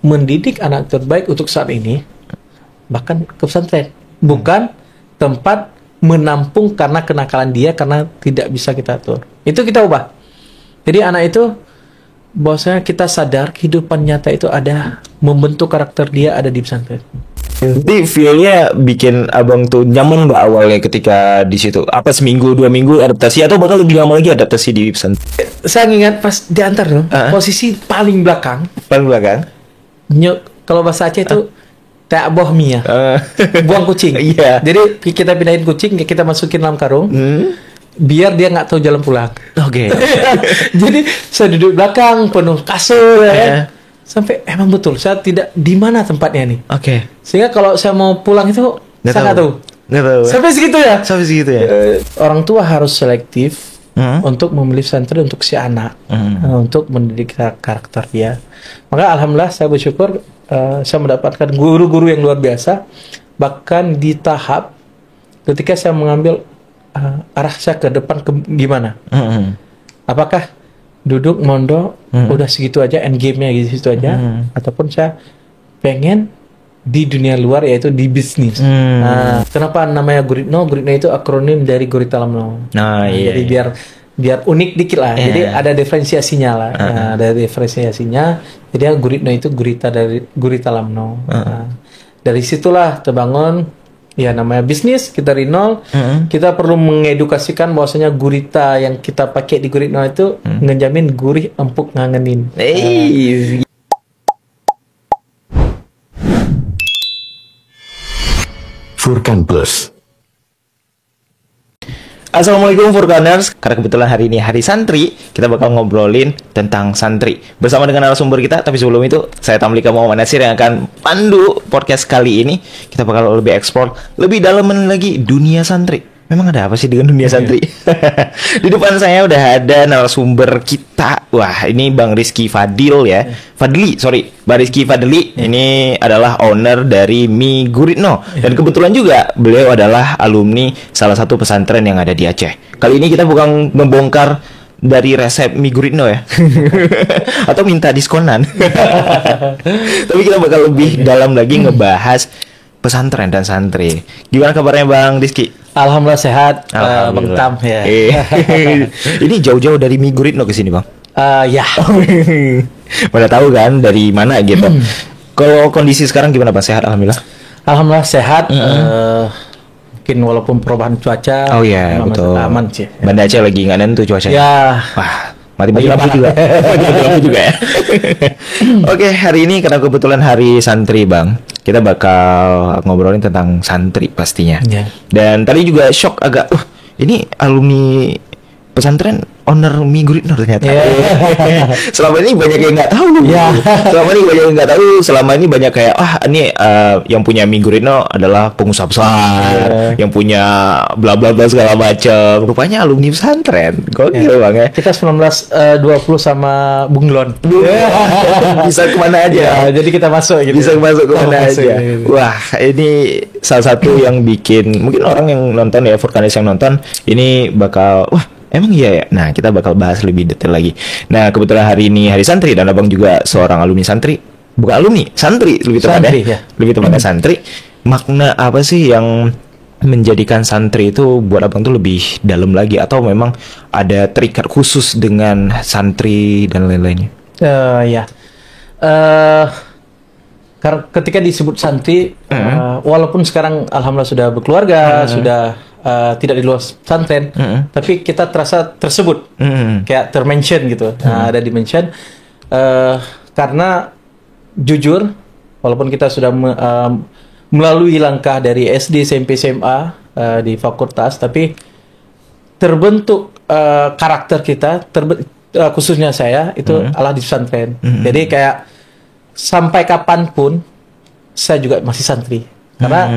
mendidik anak terbaik untuk saat ini, bahkan ke pesantren, bukan tempat menampung karena kenakalan dia karena tidak bisa kita atur. Itu kita ubah. Jadi anak itu bahwasanya kita sadar kehidupan nyata itu ada, membentuk karakter dia ada di pesantren. Jadi feel-nya bikin abang tuh nyaman mbak awalnya ketika di situ. Apa seminggu 2 minggu adaptasi atau bakal lebih lama lagi adaptasi di pesantren? Saya ingat pas diantar tuh, posisi paling belakang. Paling belakang. Kalau bahasa Aceh itu tak boh mia, buang kucing. Iya. Jadi kita pindahin kucing, kita masukin dalam karung, biar dia nggak tahu jalan pulang. Oke. Jadi saya duduk belakang, penuh kasur, ya kan? Sampai emang betul saya tidak di mana tempatnya nih. Oke. Sehingga kalau saya mau pulang itu saya nggak tahu. Nggak tahu. Sampai segitu ya. Sampai segitu ya. Orang tua harus selektif untuk memilih pesantren untuk si anak, untuk mendidik karakter dia. Maka alhamdulillah saya bersyukur saya mendapatkan guru-guru yang luar biasa. Bahkan di tahap ketika saya mengambil arah saya ke depan gimana? Apakah duduk mondok udah segitu aja, end game-nya gitu aja, ataupun saya pengen di dunia luar yaitu di bisnis. Nah, kenapa namanya Guritno? Guritno itu akronim dari Gurita Lamno. Jadi biar unik dikit lah. Jadi ada diferensiasinya lah. Nah, ada diferensiasinya. Jadi Guritno itu gurita dari Gurita Lamno. Dari situlah terbangun ya namanya bisnis, kita dari nol. Kita perlu mengedukasikan bahwasanya gurita yang kita pakai di Guritno itu ngejamin gurih, empuk, ngangenin. Furkan Plus. Assalamualaikum Furkaners. Karena kebetulan hari ini hari santri, kita bakal ngobrolin tentang santri bersama dengan narasumber kita. Tapi sebelum itu, saya Tamlika Muhammad Nasir yang akan pandu podcast kali ini. Kita bakal lebih eksplor lebih dalam lagi dunia santri. Memang ada apa sih dengan dunia santri? Di depan saya udah ada narasumber kita. Wah, ini Bang Rizky Fadil ya. Bang Rizky Fadli. Ini adalah owner dari Mi Guritno. Dan kebetulan juga beliau adalah alumni salah satu pesantren yang ada di Aceh. Kali ini kita bukan membongkar dari resep Mi Guritno ya. Atau minta diskonan. Tapi kita bakal lebih dalam lagi ngebahas pesantren dan santri. Gimana kabarnya Bang Rizky? Alhamdulillah sehat, Bang Tam ya. Ini jauh-jauh dari Mi Guritno ke sini, Bang. Ya. Pada tahu kan dari mana gitu. Kalau kondisi sekarang gimana, Bang? Sehat alhamdulillah. Alhamdulillah sehat. Mungkin walaupun perubahan cuaca. Oh iya, betul. Aman sih. Banda Aceh lagi nggak nentu cuacanya. Ya. Wah, mati-mati lampu juga. Mati-mati lampu juga ya. Oke, hari ini karena kebetulan hari santri, Bang. Kita bakal ngobrolin tentang santri pastinya. Dan tadi juga shock agak, ini alumni pesantren owner Mi Guritno ternyata. Selama ini banyak yang nggak tahu. Selama ini banyak yang nggak tahu. Selama ini banyak kayak, ini yang punya Mi Guritno adalah pengusaha besar, yang punya bla bla bla segala macam. Rupanya alumni pesantren. Gokil Bang ya. Kita 1920 sama Bung Lon. Bisa kemana aja. Jadi kita masuk gitu. Bisa masuk kemana aja. Wah, ini salah satu yang bikin mungkin orang yang nonton ya, Furkanis yang nonton ini bakal emang iya ya? Nah, kita bakal bahas lebih detail lagi. Nah, kebetulan hari ini hari santri dan Abang juga seorang alumni santri. Bukan alumni, santri lebih tepatnya. Ya. Lebih tepatnya santri. Makna apa sih yang menjadikan santri itu buat Abang tuh lebih dalam lagi, atau memang ada terikat khusus dengan santri dan lain-lainnya? Ketika disebut santri, walaupun sekarang alhamdulillah sudah berkeluarga, sudah tidak di luar pesantren, tapi kita terasa tersebut, kayak termention gitu. Ada dimension karena jujur, walaupun kita sudah melalui langkah dari SD, SMP, SMA di fakultas, tapi terbentuk karakter kita, khususnya saya itu adalah di pesantren. Jadi kayak sampai kapanpun saya juga masih santri. Karena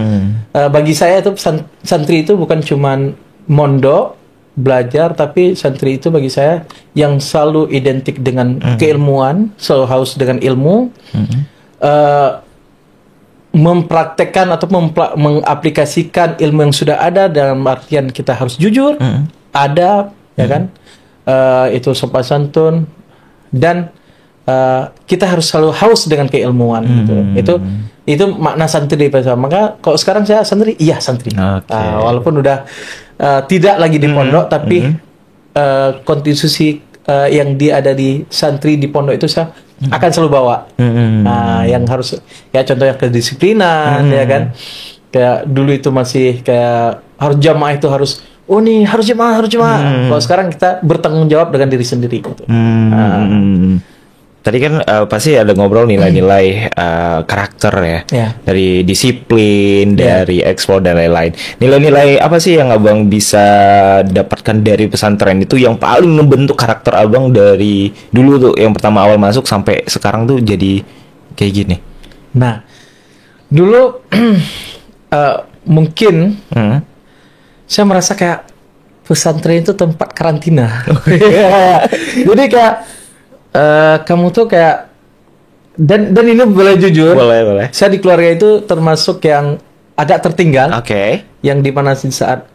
bagi saya itu santri itu bukan cuman mondok belajar, tapi santri itu bagi saya yang selalu identik dengan keilmuan, selalu haus dengan ilmu, mempraktekkan atau mengaplikasikan ilmu yang sudah ada, dalam artian kita harus jujur, adab, ya kan, itu sopan santun, dan kita harus selalu haus dengan keilmuan gitu. Itu makna santri bersama. Maka kalau sekarang saya santri, iya santri. Walaupun udah tidak lagi di pondok, tapi konstitusi yang ada di santri di pondok itu saya akan selalu bawa. Yang harus ya contohnya kedisiplinan, ya kan. Kayak dulu itu masih kayak harus jamaah itu harus nih harus jamaah. Kalau sekarang kita bertanggung jawab dengan diri sendiri gitu. Tadi kan pasti ada ngobrol nilai-nilai karakter ya. Dari disiplin, dari eksplor dan lain-lain. Nilai-nilai apa sih yang abang bisa dapatkan dari pesantren itu yang paling membentuk karakter abang dari dulu tuh yang pertama awal masuk sampai sekarang tuh jadi kayak gini? Nah, dulu mungkin saya merasa kayak pesantren itu tempat karantina. Jadi kayak kamu tuh kayak dan ini boleh jujur, boleh. Saya di keluarga itu termasuk yang agak tertinggal. Yang di mana saat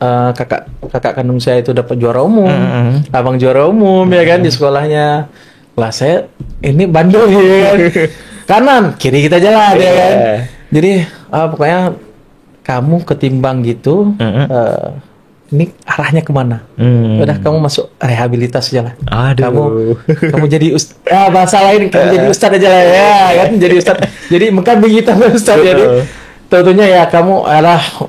kakak kandung saya itu dapat juara umum, abang juara umum ya kan di sekolahnya. Lah saya ini bandel ya kan. Kanan, kiri kita jalan ya kan. Jadi pokoknya kamu ketimbang gitu. Ini arahnya kemana? Udah kamu masuk rehabilitas aja lah. Kamu jadi bahasa lain kamu jadi ustadz aja lah ya kan, jadi ustadz. Jadi bukan begitu ustadz. Jadi tentunya ya kamu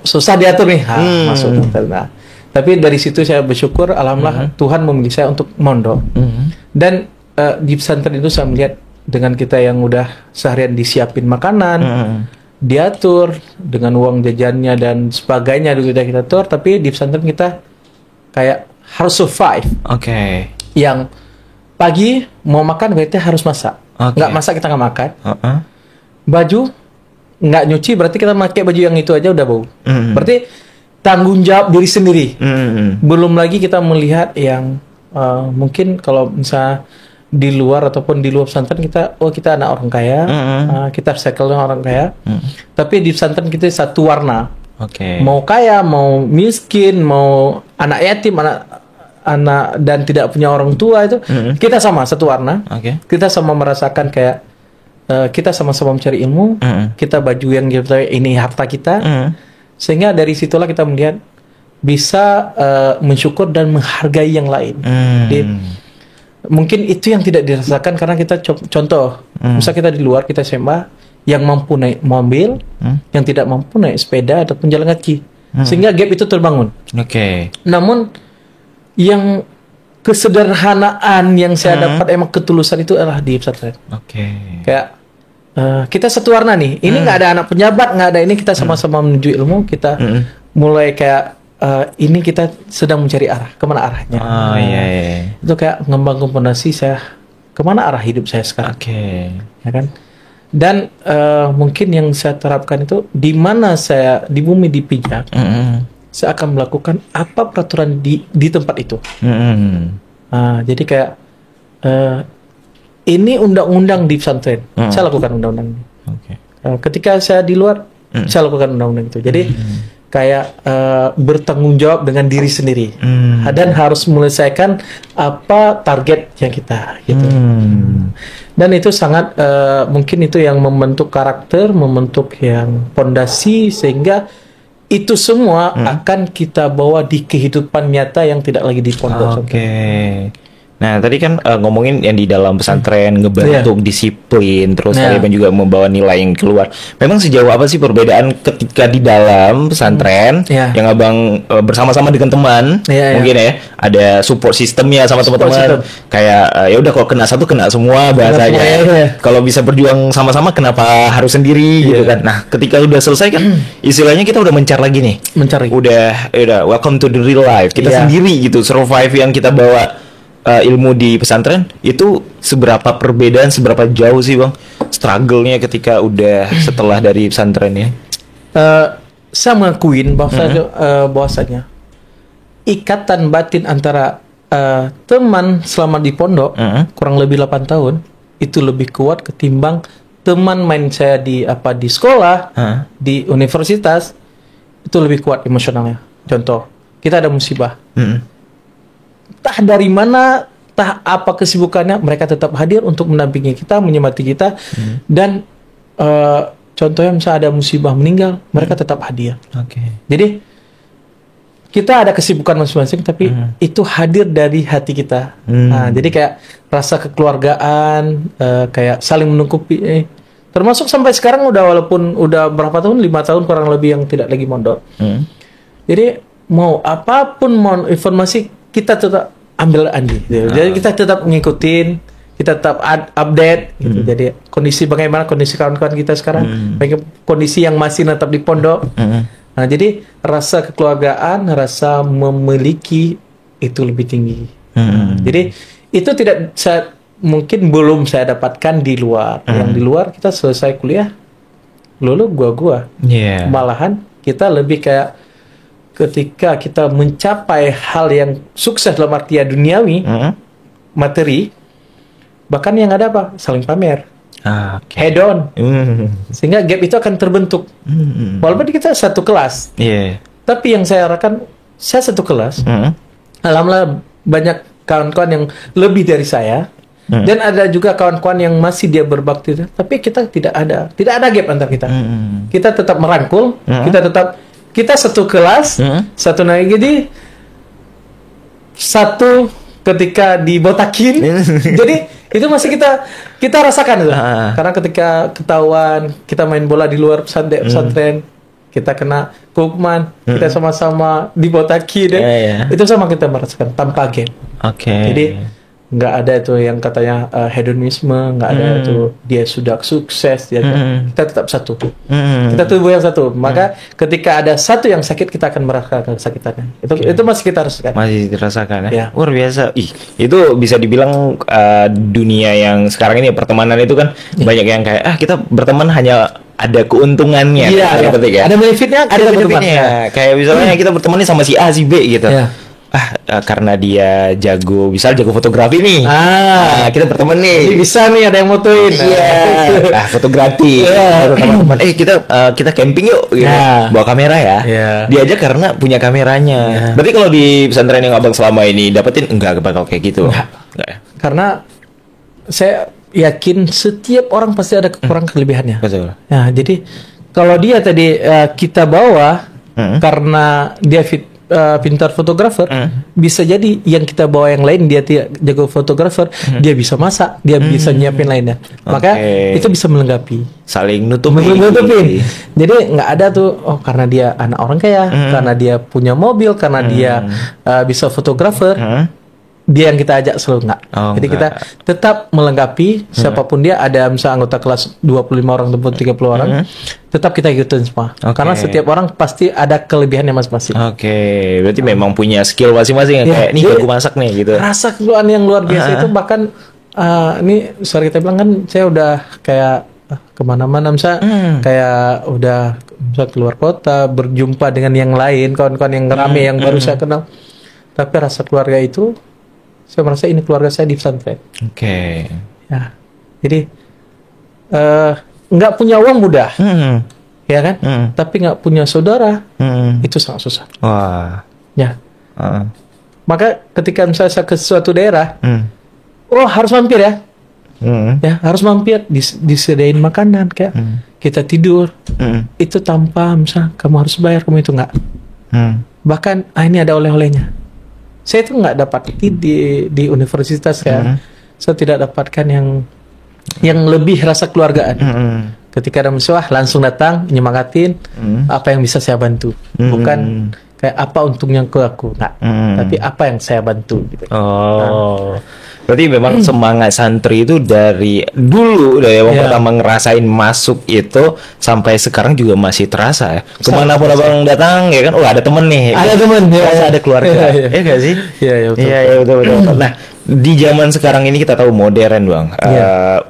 susah diatur nih, masuk. Nah, tapi dari situ saya bersyukur, alhamdulillah Tuhan memilih saya untuk mondok. Dan di pesantren itu saya melihat dengan kita yang udah seharian disiapin makanan, diatur dengan uang jajannya dan sebagainya udah kita atur, tapi di pesantren kita kayak harus survive. Yang pagi mau makan berarti harus masak. Nggak masak kita nggak makan. Baju nggak nyuci berarti kita pakai baju yang itu aja udah bau. Berarti tanggung jawab diri sendiri. Belum lagi kita melihat yang mungkin kalau misalnya di luar ataupun di luar pesantren kita anak orang kaya, kita circle orang kaya, tapi di pesantren kita satu warna. Mau kaya, mau miskin, mau anak yatim, anak dan tidak punya orang tua itu kita sama satu warna. Kita sama merasakan kayak kita sama-sama mencari ilmu, kita baju yang ini harta kita, sehingga dari situlah kita melihat bisa mensyukur dan menghargai yang lain. Mungkin itu yang tidak dirasakan karena kita contoh, misal kita di luar kita SMA yang mampu naik mobil, yang tidak mampu naik sepeda ataupun jalan kaki, sehingga gap itu terbangun. Namun yang kesederhanaan yang saya dapat emang ketulusan itu adalah di pesantren. Kayak kita satu warna nih, ini nggak ada anak pejabat, nggak ada ini, kita sama-sama menuju ilmu, kita mulai kayak ini kita sedang mencari arah, kemana arahnya. Itu kayak ngembang fondasi saya, kemana arah hidup saya sekarang. Ya kan? Dan mungkin yang saya terapkan itu, di mana saya di bumi dipijak, saya akan melakukan apa peraturan di tempat itu. Jadi kayak ini undang-undang di pesantren, saya lakukan undang-undang ini. Ketika saya di luar, saya lakukan undang-undang itu. Jadi kayak bertanggung jawab dengan diri sendiri dan harus menyelesaikan apa target yang kita gitu. Dan itu sangat mungkin itu yang membentuk karakter, membentuk yang fondasi, sehingga itu semua akan kita bawa di kehidupan nyata yang tidak lagi di pondok. Nah, tadi kan ngomongin yang di dalam pesantren ngebentuk disiplin, terus kalian juga membawa nilai yang keluar. Memang sejauh apa sih perbedaan ketika di dalam pesantren yang abang bersama-sama dengan teman, mungkin ya ada support sistemnya sama teman-teman. Kayak ya udah kalau kena satu kena semua bahasanya. Kalau bisa berjuang sama-sama kenapa harus sendiri gitu kan. Nah, ketika udah selesai kan istilahnya kita udah mencar lagi nih. Udah welcome to the real life. Kita sendiri gitu, survive yang kita bawa ilmu di pesantren itu seberapa perbedaan, seberapa jauh sih bang struggle-nya ketika udah setelah dari pesantrennya? Saya mengakuin bahwasanya ikatan batin antara teman selama di pondok kurang lebih 8 tahun itu lebih kuat ketimbang teman main saya di sekolah, di universitas, itu lebih kuat emosionalnya. Contoh, kita ada musibah. Entah dari mana entah apa kesibukannya, mereka tetap hadir untuk mendampingi kita, menyemangati kita. Dan contohnya misalnya ada musibah meninggal, mereka tetap hadir. Jadi kita ada kesibukan masing-masing, tapi itu hadir dari hati kita. Nah, jadi kayak rasa kekeluargaan, kayak saling menungkupi. Termasuk sampai sekarang walaupun udah berapa tahun, 5 tahun kurang lebih yang tidak lagi mondok. Jadi mau apapun informasi kita tetap ambil Andi. Gitu. Jadi kita tetap ngikutin, kita tetap update. Gitu. Jadi bagaimana kondisi kawan-kawan kita sekarang, bagaimana kondisi yang masih tetap di pondok. Nah, jadi rasa kekeluargaan, rasa memiliki itu lebih tinggi. Jadi itu mungkin belum saya dapatkan di luar. Yang di luar kita selesai kuliah, gua. Malahan kita lebih kayak ketika kita mencapai hal yang sukses dalam artian duniawi, materi, bahkan yang ada apa? Saling pamer. Head on. Sehingga gap itu akan terbentuk. Walaupun kita satu kelas. Tapi yang saya harapkan, saya satu kelas. Alhamdulillah banyak kawan-kawan yang lebih dari saya. Dan ada juga kawan-kawan yang masih dia berbakti. Tapi kita tidak ada gap antar kita. Kita tetap merangkul. Kita satu kelas, satu naik. Jadi satu ketika dibotakin. Jadi itu masih kita rasakan itu. Karena ketika ketahuan kita main bola di luar pesantren, kita kena hukuman, kita sama-sama dibotakin, itu sama kita merasakan tanpa game. Jadi nggak ada itu yang katanya hedonisme, nggak ada itu dia sudah sukses, kita tetap satu. Kita tubuh yang satu. Maka ketika ada satu yang sakit, kita akan merasakan kesakitannya. Itu masih kita rasakan. Masih dirasakan ya. Luar biasa. Itu bisa dibilang dunia yang sekarang ini pertemanan itu kan banyak yang kayak kita berteman hanya ada keuntungannya. Ada benefitnya, ada benefitnya. Kayak misalnya kita berteman sama si A, si B gitu. Karena dia jago fotografi nih. Kita berteman nih. Jadi bisa nih ada yang motoin. Fotografi. Teman-teman, kita camping yuk. Gitu. Bawa kamera ya. Dia aja karena punya kameranya. Berarti kalau di pesantren yang abang selama ini dapetin enggak bakal kayak gitu. Enggak ya? Karena saya yakin setiap orang pasti ada kekurangan kelebihannya. Betul. Nah, jadi kalau dia tadi kita bawa karena dia pintar fotografer, bisa jadi yang kita bawa yang lain dia tidak jago fotografer, dia bisa masak, dia bisa nyiapin lainnya. Maka itu bisa melengkapi, saling nutupin. Jadi nggak ada tuh karena dia anak orang kaya, karena dia punya mobil, karena dia bisa fotografer, dia yang kita ajak selalu enggak. Jadi kita tetap melengkapi siapapun dia. Ada misalnya anggota kelas 25 orang ataupun 30 orang, tetap kita ikutin semua. Karena setiap orang pasti ada kelebihannya masing-masing. Berarti memang punya skill masing-masing. Kayak nih jago masak nih gitu. Rasa keluhan yang luar biasa itu bahkan ini sorry kita bilang kan saya udah kayak kemana-mana misalnya kayak udah misalnya keluar kota berjumpa dengan yang lain, kawan-kawan yang rame yang baru saya kenal. Tapi rasa keluarga itu saya merasa ini keluarga saya di pesantren. Ya, jadi nggak punya uang mudah, ya kan? Tapi nggak punya saudara itu sangat susah. Ya. Maka ketika misalnya saya ke suatu daerah, harus mampir ya. Ya harus mampir, disediain makanan kayak kita tidur. Itu tanpa misalnya kamu harus bayar, kamu itu nggak. Bahkan ini ada oleh-olehnya. Saya itu nggak dapat di universitas ya. Saya tidak dapatkan yang lebih rasa keluargaan. Ketika ada musuh langsung datang nyemangatin apa yang bisa saya bantu. Bukan kayak apa untungnya ke aku, nggak. Tapi apa yang saya bantu gitu. Berarti memang semangat santri itu dari dulu, dari yang pertama ngerasain masuk itu sampai sekarang juga masih terasa ya. Kemana pun abang datang ya kan, ada temen nih. Ada temen, ada keluarga. Ya nggak sih? Iya betul. Nah, di zaman sekarang ini kita tahu modern bang,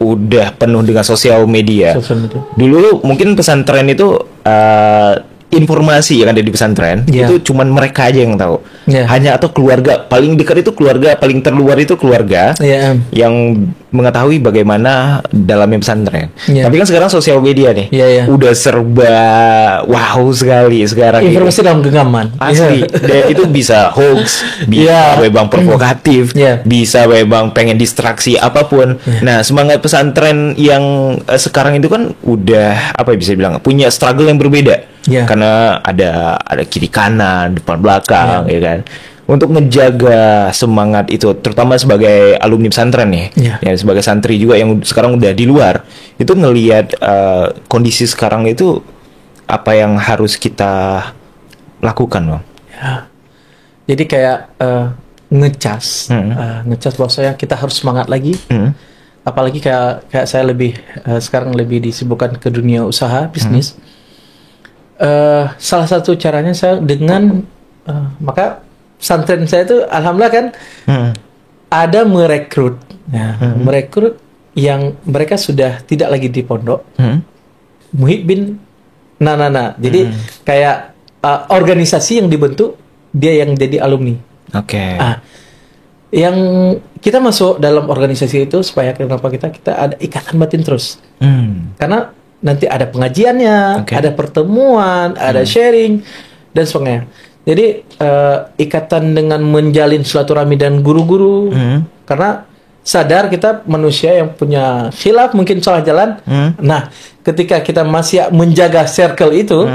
udah penuh dengan sosial media. Dulu mungkin pesantren itu informasi yang ada di pesantren itu cuman mereka aja yang tahu. Hanya atau keluarga paling dekat itu keluarga, paling terluar itu keluarga yang mengetahui bagaimana dalamnya pesantren. Tapi kan sekarang sosial media nih udah serba wow sekali sekarang. Informasi dalam genggaman. Asli. Dan itu bisa hoax, bisa memang provokatif, bisa memang pengen distraksi apapun. Nah, semangat pesantren yang sekarang itu kan udah apa bisa bilang punya struggle yang berbeda. Karena ada kiri kanan, depan belakang, ya kan. Untuk menjaga semangat itu, terutama sebagai alumni pesantren nih, ya sebagai santri juga yang sekarang udah di luar, itu ngelihat kondisi sekarang itu apa yang harus kita lakukan, Bang? Jadi kayak ngecas bahwasanya kita harus semangat lagi. Apalagi kayak saya lebih sekarang lebih disibukkan ke dunia usaha bisnis. Salah satu caranya saya dengan maka pesantren saya itu alhamdulillah kan ada merekrut yang mereka sudah tidak lagi di pondok. Muhib bin Nana. Jadi kayak organisasi yang dibentuk dia yang jadi alumni. Yang kita masuk dalam organisasi itu supaya kenapa kita ada ikatan batin terus. Karena nanti ada pengajiannya, ada pertemuan, ada sharing dan sebagainya. Jadi ikatan dengan menjalin silaturahmi dan guru-guru, karena sadar kita manusia yang punya khilaf, mungkin salah jalan. Nah, ketika kita masih menjaga circle itu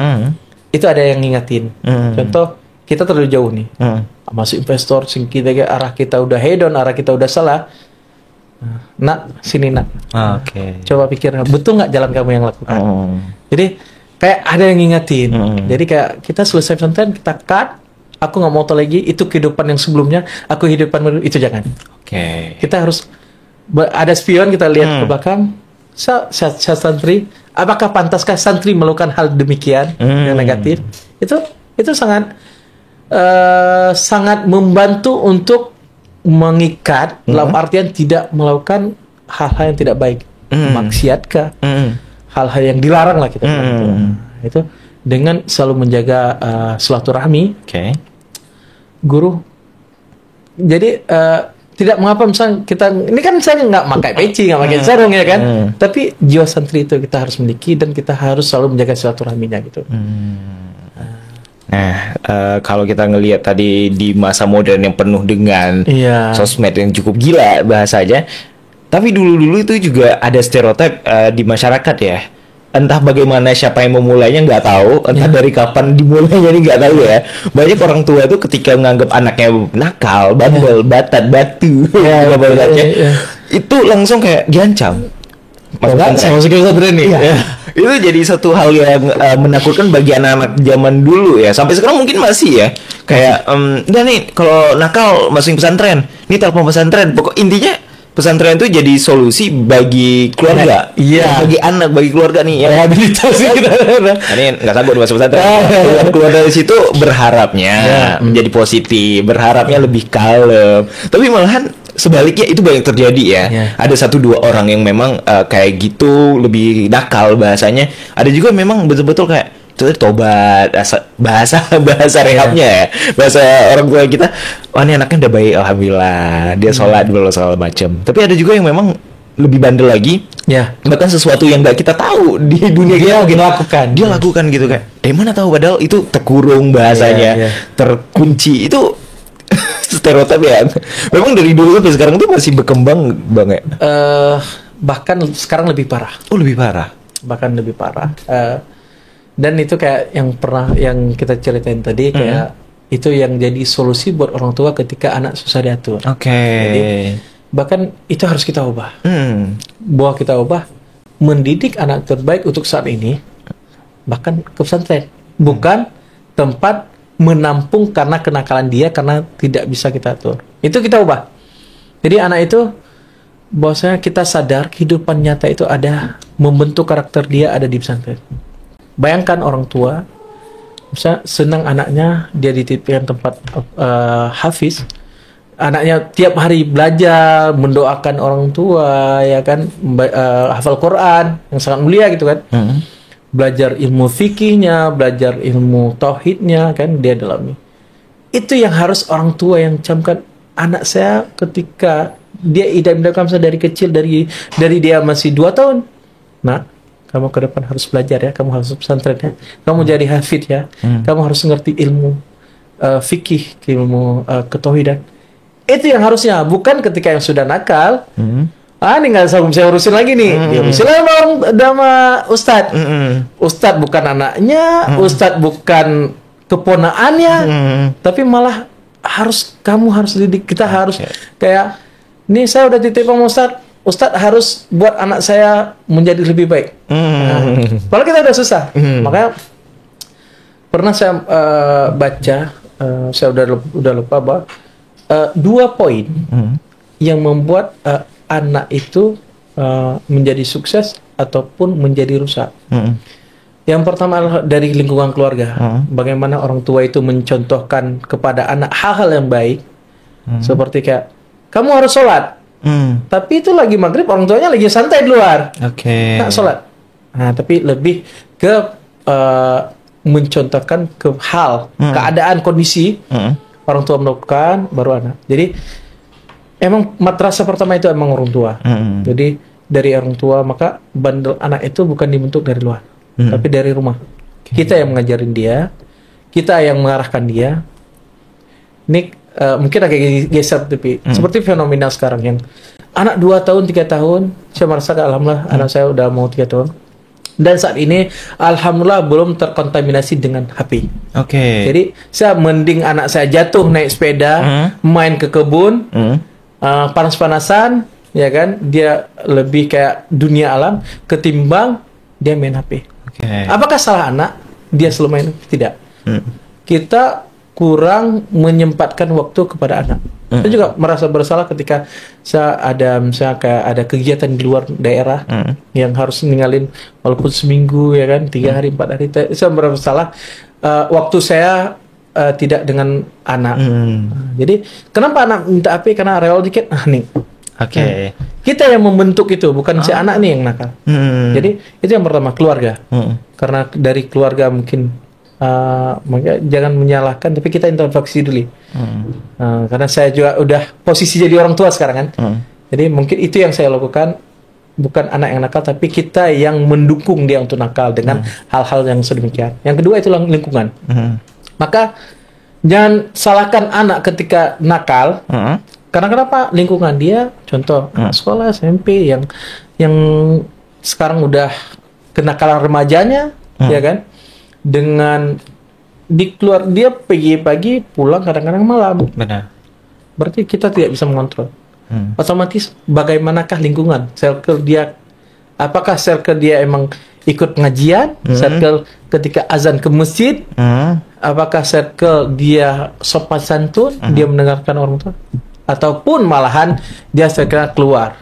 ada yang ngingetin. Contoh, kita terlalu jauh nih, masuk investor, arah kita udah hedon, arah kita udah salah. Nak, sini nak. Coba pikir, betul nggak jalan kamu yang lakukan? Jadi kayak ada yang ngingetin. Jadi kayak kita selesai pesantren, kita cut. Aku nggak mau tahu lagi itu kehidupan yang sebelumnya. Aku kehidupan baru itu jangan. Kita harus ada spion, kita lihat ke belakang. Santri, apakah pantaskah santri melakukan hal demikian yang negatif? Itu sangat membantu untuk mengikat dalam artian tidak melakukan hal-hal yang tidak baik, maksiat kah, hal-hal yang dilarang lah kita. Itu dengan selalu menjaga silaturahmi, guru. Jadi tidak mengapa misalnya kita ini kan saya nggak pakai peci, nggak pakai sarung ya kan, tapi jiwa santri itu kita harus miliki dan kita harus selalu menjaga silaturahminya gitu. Nah, kalau kita ngelihat tadi di masa modern yang penuh dengan sosmed yang cukup gila bahasanya, tapi dulu-dulu itu juga ada stereotip di masyarakat ya. Entah bagaimana siapa yang memulainya nggak tahu, entah dari kapan dimulainya ini nggak tahu ya. Banyak orang tua tuh ketika menganggap anaknya nakal, bandel, batat, batu, itu langsung kayak diancam. Masuk pesantren nih. Itu jadi satu hal yang menakutkan bagi anak-anak zaman dulu ya. Sampai sekarang mungkin masih ya. Kayak udah nih kalau nakal masukin pesantren. Ini telepon pesantren. Pokok intinya pesantren itu jadi solusi bagi keluarga. Bagi anak, bagi keluarga nih ya. Rehabilitasi kita. Ini enggak sanggup masuk pesantren. Keluar dari situ berharapnya menjadi positif, berharapnya lebih kalem. Tapi malahan sebaliknya itu banyak terjadi ya. Ada 1-2 orang yang memang kayak gitu lebih nakal bahasanya. Ada juga memang betul-betul kayak tobat, bahasa rehabnya ya. Bahasa orang tua kita, ini anaknya udah baik alhamdulillah. Dia sholat dulu segala macam. Tapi ada juga yang memang lebih bandel lagi. Bahkan sesuatu yang nggak kita tahu di dunia dia lakukan gitu kayak. Mana tahu padahal itu terkurung bahasanya, terkunci itu. Stereotip ya. Memang dari dulu sampai sekarang tuh masih berkembang banget. Bahkan sekarang lebih parah. Lebih parah. Bahkan lebih parah. Dan itu kayak yang kita ceritain tadi kayak itu yang jadi solusi buat orang tua ketika anak susah diatur. Jadi, bahkan itu harus kita ubah. Bahwa kita ubah mendidik anak terbaik untuk saat ini bahkan ke pesantren, bukan tempat menampung karena kenakalan dia karena tidak bisa kita atur. Itu kita ubah. Jadi anak itu bahwasanya kita sadar kehidupan nyata itu ada membentuk karakter dia ada di pesantren. Bayangkan orang tua misalnya senang anaknya dia dititipkan tempat hafiz, anaknya tiap hari belajar, mendoakan orang tua ya kan, hafal Quran yang sangat mulia gitu kan. belajar ilmu fikihnya, belajar ilmu tauhidnya, kan dia dalami. Itu yang harus orang tua yang camkan. Anak saya ketika dia idam-idamkan saya dari kecil, dari dia masih 2 tahun. Nah, kamu ke depan harus belajar ya, kamu harus pesantren ya, kamu jadi hafid ya, kamu harus ngerti ilmu fikih, ilmu ketauhidan. Itu yang harusnya, bukan ketika yang sudah nakal. Ini nggak sanggup saya urusin lagi nih. Dia urusin sama Ustadz. Ustadz bukan anaknya, Ustadz bukan keponaannya, tapi malah kamu harus didik. Kita harus kayak, nih saya udah titip sama Ustadz harus buat anak saya menjadi lebih baik. Padahal kita udah susah. Makanya pernah saya baca, saya udah lupa bahwa 2 poin yang membuat anak itu menjadi sukses ataupun menjadi rusak. Yang pertama adalah dari lingkungan keluarga. Bagaimana orang tua itu mencontohkan kepada anak hal-hal yang baik. Seperti kayak, kamu harus sholat. Tapi itu lagi maghrib, orang tuanya lagi santai di luar. Nggak sholat. Nah, tapi lebih ke mencontohkan ke hal, keadaan, kondisi. Orang tua melakukan, baru anak. Jadi, emang madrasah pertama itu emang orang tua. Jadi, dari orang tua, maka bandel anak itu bukan dibentuk dari luar. Tapi dari rumah. Kita yang mengajarin dia, kita yang mengarahkan dia. Ini mungkin agak geser, tapi seperti fenomena sekarang yang anak 2 tahun, 3 tahun, saya merasa alhamdulillah anak saya udah mau 3 tahun. Dan saat ini alhamdulillah belum terkontaminasi dengan HP. Jadi saya mending anak saya jatuh naik sepeda, main ke kebun, panas-panasan, ya kan? Dia lebih kayak dunia alam ketimbang dia main HP. Apakah salah anak dia selalu main? Tidak. Kita kurang menyempatkan waktu kepada anak. Saya juga merasa bersalah ketika saya ada misalnya kayak ada kegiatan di luar daerah yang harus ninggalin walaupun seminggu, ya kan, 3 hari 4 hari. Saya merasa bersalah waktu saya tidak dengan anak. Jadi kenapa anak minta HP? Karena rewel dikit. Nih. Kita yang membentuk itu, bukan si anak nih yang nakal. Jadi itu yang pertama, keluarga. Karena dari keluarga mungkin jangan menyalahkan, tapi kita introspeksi dulu. Karena saya juga udah posisi jadi orang tua sekarang kan. Jadi mungkin itu yang saya lakukan, bukan anak yang nakal, tapi kita yang mendukung dia untuk nakal dengan hal-hal yang sedemikian. Yang kedua itu lingkungan. Maka jangan salahkan anak ketika nakal. Karena kenapa? Lingkungan dia, contoh anak sekolah SMP yang sekarang udah kenakalan remajanya, ya kan? Dengan keluar dia pagi-pagi pulang kadang-kadang malam. Benar. Berarti kita tidak bisa mengontrol. Otomatis bagaimanakah lingkungan? Circle dia, apakah circle dia emang ikut pengajian? Circle ketika azan ke masjid? Apakah circle dia sopan santun? Dia mendengarkan orang tua? Ataupun malahan dia segera keluar.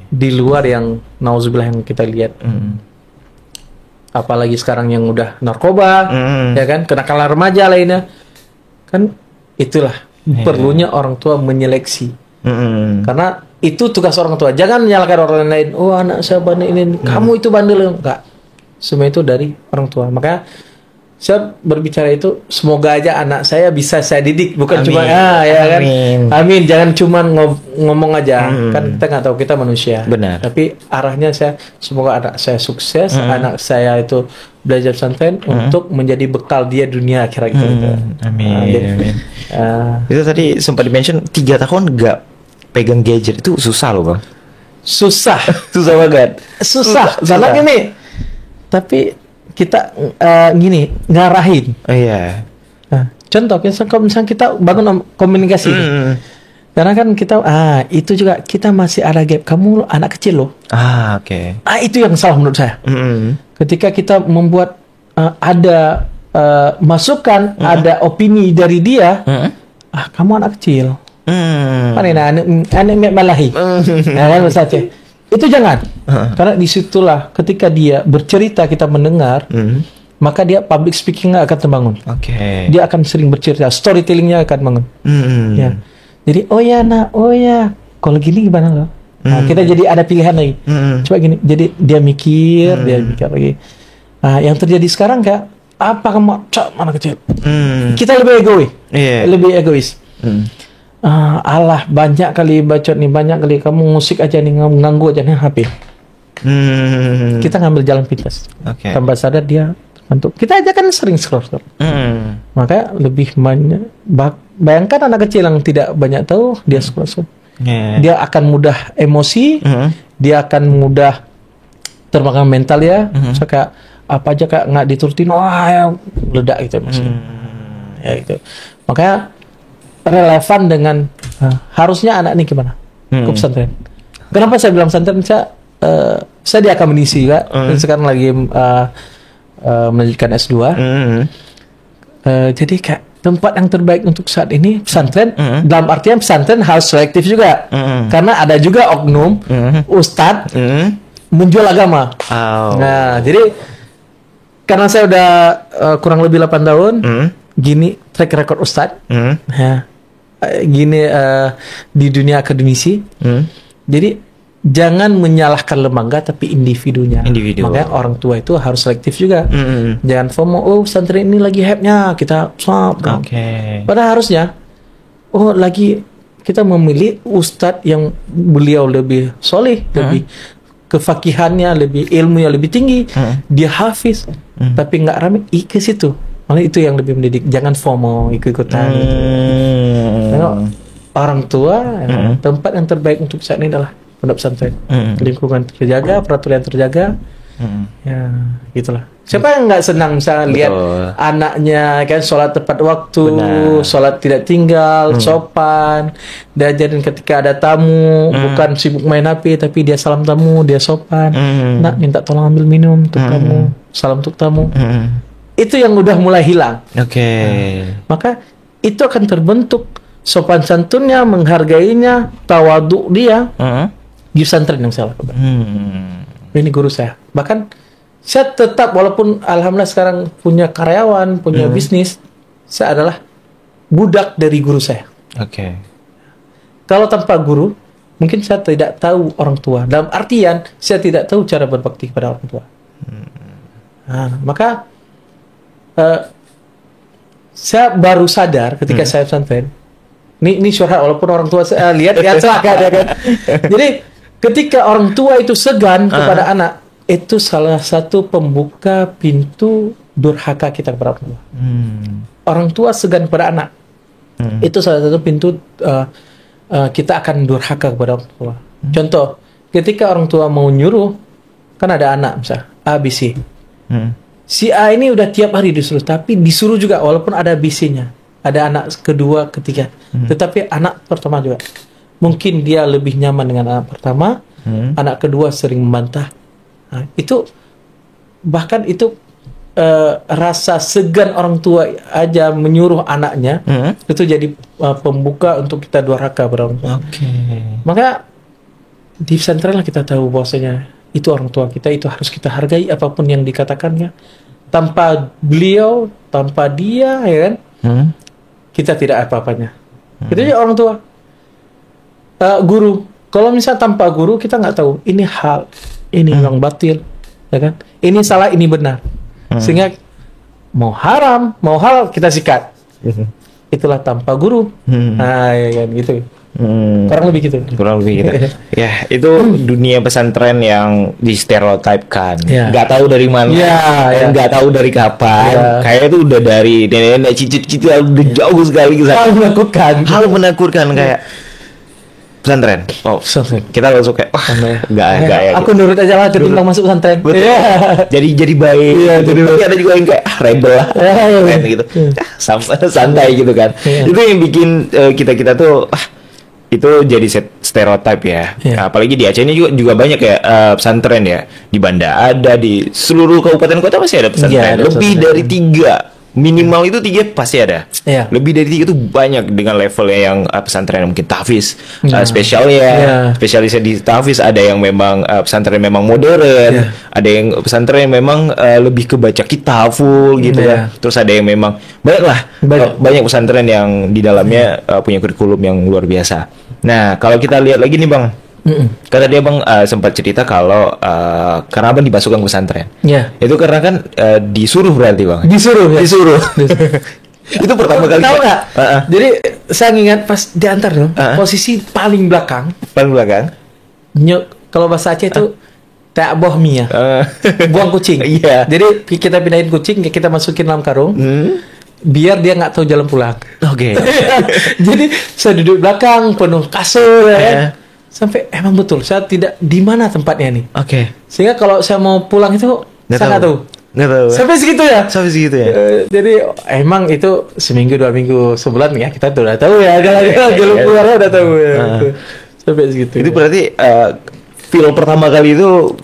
Di luar yang nauzubillah yang kita lihat. Apalagi sekarang yang udah narkoba, ya kan, kenakalan remaja lainnya. Kan itulah perlunya orang tua menyeleksi. Karena itu tugas orang tua. Jangan menyalahkan orang lain. Oh, anak saya bandel ini, kamu itu bandel. Enggak. Semua itu dari orang tua. Makanya saya berbicara itu, semoga aja anak saya bisa saya didik, bukan cuma ya kan. Amin. Jangan cuma ngomong aja. Kan kita nggak tahu, kita manusia. Benar. Tapi arahnya semoga anak saya sukses, anak saya itu belajar pesantren untuk menjadi bekal dia dunia akhirat gitu. Amin. Itu tadi sempat di-mention 3 tahun nggak pegang gadget, itu susah loh Bang. Susah banget. Susah. Karena gini. Tapi kita gini ngarahin. Nah, contoh misalnya kita bangun komunikasi. Karena kan kita itu juga kita masih ada gap. Kamu anak kecil loh. Itu yang salah menurut saya. Ketika kita membuat ada masukan, ada opini dari dia, kamu anak kecil. Anak malahi. Itu jangan. Karena disitulah ketika dia bercerita kita mendengar, maka dia public speaking akan terbangun. Dia akan sering bercerita, storytellingnya akan bangun. Ya. Jadi oh ya, kalau gini gimana loh? Nah, kita jadi ada pilihan lagi. Coba gini, jadi dia mikir lagi. Yang terjadi sekarang kayak apa kamu mana kecil? Kita lebih egois, lebih egois. Allah banyak kali bacot nih, banyak kali kamu musik aja nih, ganggu aja nih HP. Kita ngambil jalan pintas. Tanpa sadar dia untuk kita aja kan sering scroll. Maka lebih banyak. Bayangkan anak kecil yang tidak banyak tahu dia scroll. Dia akan mudah emosi, dia akan mudah termakan mental ya. So, kayak apa aja kayak nggak diturutin, wah meledak gitu maksudnya. Ya gitu. Makanya relevan dengan harusnya anak ini gimana ke pesantren. Kenapa saya bilang pesantren? Saya di akademisi juga. Sekarang lagi melanjutkan S2. Jadi kayak tempat yang terbaik untuk saat ini pesantren. Dalam artian pesantren harus selektif juga. Karena ada juga oknum ustadz menjual agama. Nah, jadi karena saya udah kurang lebih 8 tahun, gini track record ustadz. Gini di dunia akademisi. Jadi jangan menyalahkan lembaga tapi individunya. Makanya orang tua itu harus selektif juga. Jangan FOMO, pesantren ini lagi hype-nya, kita swap. Padahal harusnya lagi kita memilih ustadz yang beliau lebih soleh, lebih kefakihannya, lebih ilmunya lebih tinggi. Dia hafiz, tapi nggak ramai ke situ. Malah itu yang lebih mendidik. Jangan FOMO ikut-ikutan. Orang tua tempat yang terbaik untuk saat ini adalah pondok pesantren. Lingkungan terjaga, peraturan terjaga. Ya, gitulah. Siapa yang nggak senang misalnya lihat anaknya kan sholat tepat waktu, sholat tidak tinggal, sopan, diajarin ketika ada tamu, bukan sibuk main HP, tapi dia salam tamu, dia sopan. Nak minta tolong ambil minum untuk tamu, salam untuk tamu. Itu yang udah mulai hilang. Maka itu akan terbentuk sopan santunnya, menghargainya, tawaduk dia. Di pesantren yang saya lakukan. Ini guru saya. Bahkan saya tetap walaupun alhamdulillah sekarang punya karyawan, punya bisnis, saya adalah budak dari guru saya. Kalau tanpa guru, mungkin saya tidak tahu orang tua. Dalam artian saya tidak tahu cara berbakti kepada orang tua. Maka saya baru sadar ketika saya pesantren. Ini syurhat walaupun orang tua saya lihat ya celaka ya kan. Jadi ketika orang tua itu segan kepada anak, itu salah satu pembuka pintu durhaka kita kepada orang tua. Orang tua segan kepada anak, itu salah satu pintu kita akan durhaka kepada orang tua. Contoh, ketika orang tua mau nyuruh, kan ada anak misalnya A, B, C. Si A ini udah tiap hari disuruh, tapi disuruh juga walaupun ada B-C-nya. Ada anak kedua, ketiga. Tetapi anak pertama juga. Mungkin dia lebih nyaman dengan anak pertama, anak kedua sering membantah. Itu bahkan itu rasa segan orang tua aja menyuruh anaknya, itu jadi pembuka untuk kita durhaka pada orang tua. Maka di pesantren lah kita tahu bahwasanya itu orang tua kita, itu harus kita hargai apapun yang dikatakannya. Tanpa beliau, tanpa dia, ya kan, kita tidak apa-apanya. Itu aja orang tua. Guru, kalau misalnya tanpa guru kita nggak tahu ini hal, ini yang batil, ya kan? Ini salah, ini benar. Sehingga mau haram, mau halal kita sikat. Itulah tanpa guru. Ya kan gitu. Kurang lebih gitu. Ya, itu dunia pesantren yang distereotipkan. Nggak tahu dari mana, nggak tahu dari kapan. Kayak itu udah dari nenek-nenek cicit-cicit udah jauh sekali. Hal menakutkan kayak pesantren. Kita langsung kayak enggak ya. Aku nurut aja lah ketimbang masuk pesantren. Jadi baik. Tapi ada juga yang kayak rebel lah. Gitu. Santai gitu kan. Itu yang bikin kita tuh itu jadi stereotip ya. Apalagi di Aceh ini juga banyak ya pesantren ya. Di Banda ada, di seluruh kabupaten kota masih ada pesantren. Lebih dari 3. Minimal itu 3 pasti ada. Lebih dari 3 itu banyak dengan levelnya yang pesantren yang mungkin tahfiz, spesialisnya di tahfiz. Ada yang memang pesantren memang modern, ada yang pesantren yang memang lebih ke baca kitab full gitu kan. Terus ada yang memang banyak pesantren yang di dalamnya punya kurikulum yang luar biasa. Nah, kalau kita lihat lagi nih Bang, Kata dia bang sempat cerita kalau karena abang dimasukkan pesantren. Ya. Itu karena kan disuruh berarti bang. Disuruh. Itu pertama kali. Tahu nggak? Jadi saya ingat pas diantar dong, posisi paling belakang. Kalau bahasa Aceh itu tak bohmi ya. Buang kucing. Iya. Jadi kita pindahin kucing, kita masukin dalam karung. Biar dia nggak tahu jalan pulang. Oke. Jadi saya duduk belakang penuh kasur ya. Sampai emang betul saya tidak di mana tempatnya nih. Oke. Sehingga kalau saya mau pulang itu saya nggak tahu. Nggak tahu. Sampai segitu ya. Jadi emang itu seminggu 2 minggu sebulan ya kita tuh udah tahu ya. Jalan keluarnya udah tahu ya. Sampai segitu. Itu berarti feel pertama kali itu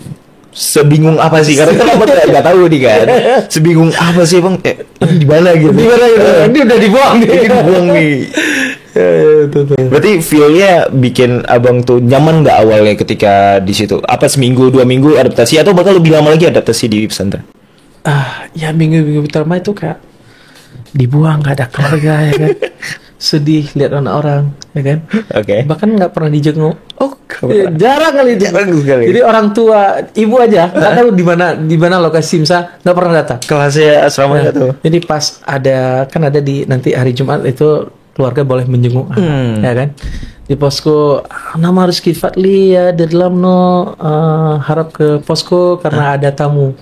sebingung apa sih? Karena kan abang nggak tahu nih kan. Sebingung apa sih bang? Di mana gitu? Ini udah dibuang nih. Berarti feel-nya bikin abang tuh nyaman nggak awalnya ketika di situ? Apa seminggu 2 minggu adaptasi atau bakal lebih lama lagi adaptasi di pesantren? Ya minggu pertama itu kayak dibuang, nggak ada keluarga ya kan. Sedih lihat orang ya kan. Oke. Bahkan nggak pernah dijenguk. Jarang kali. Jadi orang tua ibu aja nggak tahu di mana lokasi Simsa, nggak pernah datang. Kelasnya asrama tuh. Jadi pas ada di nanti hari Jumat itu keluarga boleh menjenguk ya kan. Di posko nama Rizky Fadli ya di dalam harap ke posko karena ada tamu.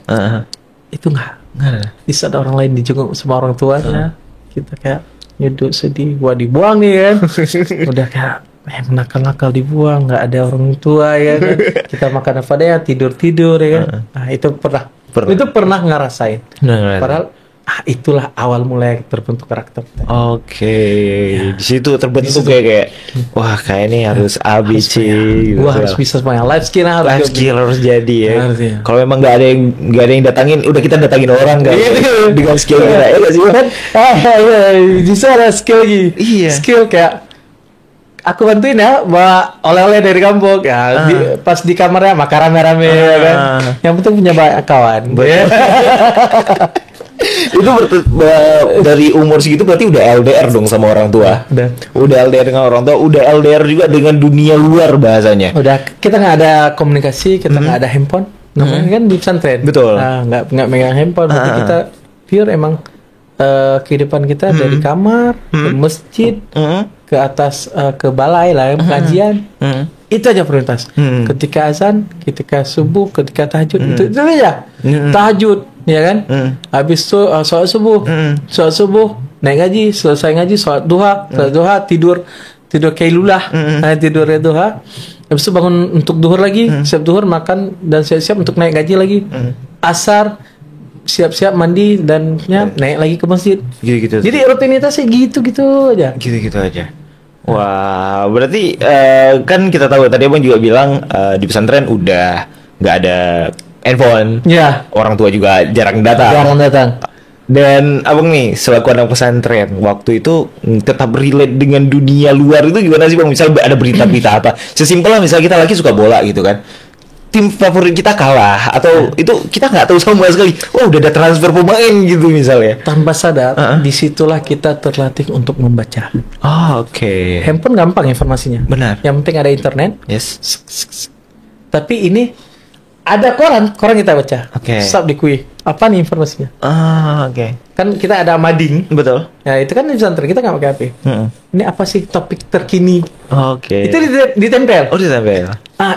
Itu nggak ada. Di saat orang lain dijenguk sama orang tuanya, kita kayak nyeduk sedih, gua dibuang nih kan. Udah kayak nakal-nakal dibuang, nggak ada orang tua ya kan. Kita makan apa deh, tidur ya kan. Nah itu pernah ngerasain. Padahal itulah awal mulai terbentuk karakter. Oke. Di situ terbentuk kayak wah kayak ini harus ABC gitu. Gua harus bisa semuanya. Life skill harus jadi ya. Kalau memang nggak ada yang datangin, udah kita datangin orang kan. Dengan skill kita ya nggak sih kan? Bisa ada skill lagi. Iya. Skill kayak aku bantuin ya bawa oleh-oleh dari kampung ya. Pas di kamarnya makan rame-rame ya kan. Yang penting punya banyak kawan. Itu dari umur segitu berarti udah LDR dong sama orang tua. Udah LDR dengan orang tua, udah LDR juga dengan dunia luar bahasanya. Udah kita nggak ada komunikasi, kita nggak ada handphone. Namanya kan di pesantren. Betul. Nggak megang handphone. Berarti kita pure emang kehidupan kita dari kamar ke masjid ke atas ke balai lah pengajian. Itu aja prioritas. Ketika azan, ketika subuh, ketika tahajud itu aja. Tahajud ya kan. Habis itu sholat subuh naik ngaji, selesai ngaji sholat duha, tidur kailulah, tidur duha. Habis itu bangun untuk duhur lagi, siap duhur makan dan siap-siap untuk naik ngaji lagi. Asar siap-siap mandi dan naik lagi ke masjid. Gitu. Jadi rutinitasnya gitu-gitu aja. Gitu aja. Wah, berarti kan kita tahu tadi abang juga bilang di pesantren udah nggak ada handphone. Ya. Orang tua juga jarang datang. Dan abang nih selaku anak pesantren waktu itu tetap relate dengan dunia luar itu gimana sih bang? Misal ada berita-berita apa? Sesimpel lah misal kita lagi suka bola gitu kan. Tim favorit kita kalah atau itu kita nggak tahu sama sekali. Udah ada transfer pemain gitu misalnya. Tanpa sadar, disitulah kita terlatih untuk membaca. Oke. Handphone gampang informasinya. Benar. Yang penting ada internet. Yes. Tapi ini ada koran kita baca. Oke. Stop di kui. Apa nih informasinya? Oke. Kan kita ada mading. Betul. Ya itu kan di pesantren kita nggak pakai HP. Ini apa sih topik terkini? Oke. Itu ditempel. Ditempel.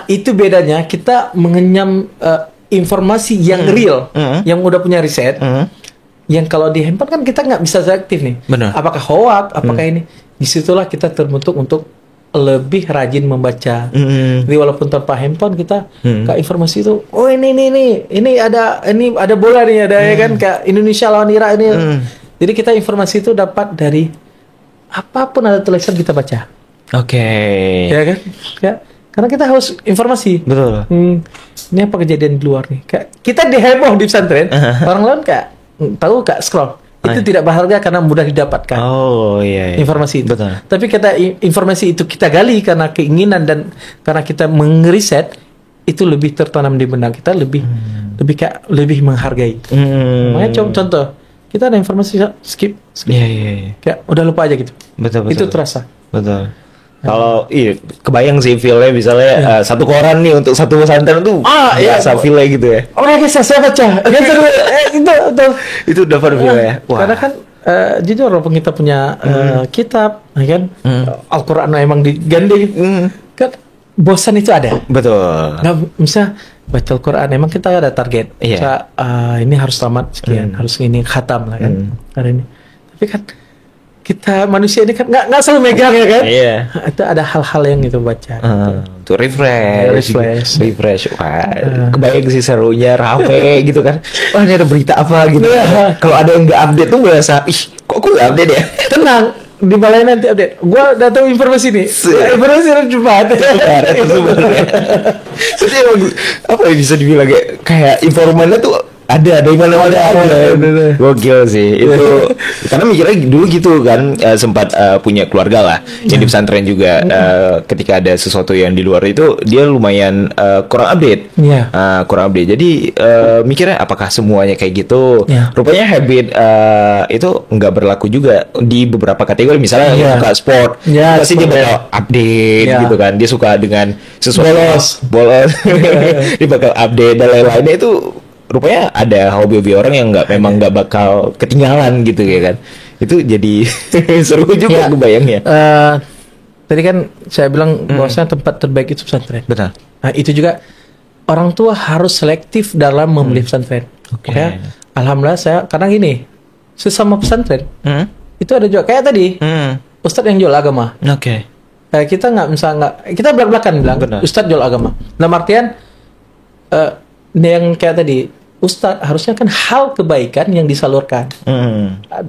Itu bedanya kita mengenyam informasi yang real, yang udah punya riset. Yang kalau di handphone kan kita nggak bisa selektif nih. Benar. Apakah hoax? Apakah ini? Disitulah kita terbentuk untuk lebih rajin membaca. Jadi walaupun tanpa handphone kita kayak informasi itu, ini ada bola nih ya kan kayak Indonesia lawan Irak ini. Jadi kita informasi itu dapat dari apapun ada tulisan kita baca. Oke. Ya kan? Karena kita harus informasi. Betul. Ini apa kejadian di luar nih? Kayak kita diheboh di pesantren, orang lain kayak tahu kayak scroll. Itu tidak berharga karena mudah didapatkan. Iya. Informasi itu. Betul. Tapi informasi itu kita gali karena keinginan dan karena kita mengriset itu lebih tertanam di benak kita, lebih menghargai. Makanya contoh, kita ada informasi skip. Iya. Kayak udah lupa aja gitu. Betul. Itu terasa. Betul. Kalau kebayang sih feel-nya misalnya satu koran nih untuk satu pesantren tuh biasa feel-nya gitu ya. Oh ya guys, saya baca. Itu dapat feel-nya. Karena kan jujur walaupun kita punya kitab, ya kan, Al-Quran emang digandeng, kan bosan itu ada. Betul. Nggak bisa baca Al-Quran, emang kita ada target. Bisa, ini harus tamat sekian, harus ini khatam lah kan hari ini. Tapi kan kita manusia ini kan nggak selalu megang ya kan. Itu ada hal-hal yang itu baca. Untuk refresh. Wah, kebayang sih serunya rame gitu kan. Wah, ini ada berita apa gitu. Kalau ada yang nggak update tuh merasa, kok aku nggak update ya? Tenang, di balai nanti update. Gua udah tahu informasi nih. Informasi harus cepat. Jadi apa ya bisa dibilang kayak informannya tuh ada di mana-mana ada. Gokil sih itu. Karena mikirnya dulu gitu kan, sempat punya keluarga lah yang di pesantren juga. Ketika ada sesuatu yang di luar itu dia lumayan kurang update. Kurang update. Jadi mikirnya apakah semuanya kayak gitu? Rupanya habit itu nggak berlaku juga di beberapa kategori. Misalnya yang suka sport, pasti dia bakal update gitu kan. Dia suka dengan sesuatu bolos. Dia bakal update dan lain-lainnya itu. Rupanya ada hobi-hobi orang yang memang nggak bakal ketinggalan gitu ya kan. Itu jadi seru juga kebayangnya. Tadi kan saya bilang bahwasanya tempat terbaik itu pesantren. Betul. Nah, itu juga orang tua harus selektif dalam memilih pesantren. Okay. Alhamdulillah karena gini, sesama pesantren itu ada juga kayak tadi ustadz yang jual agama. Kita kita belak-belakan bilang ustadz jual agama. Dalam artian yang kayak tadi ustadz harusnya kan hal kebaikan yang disalurkan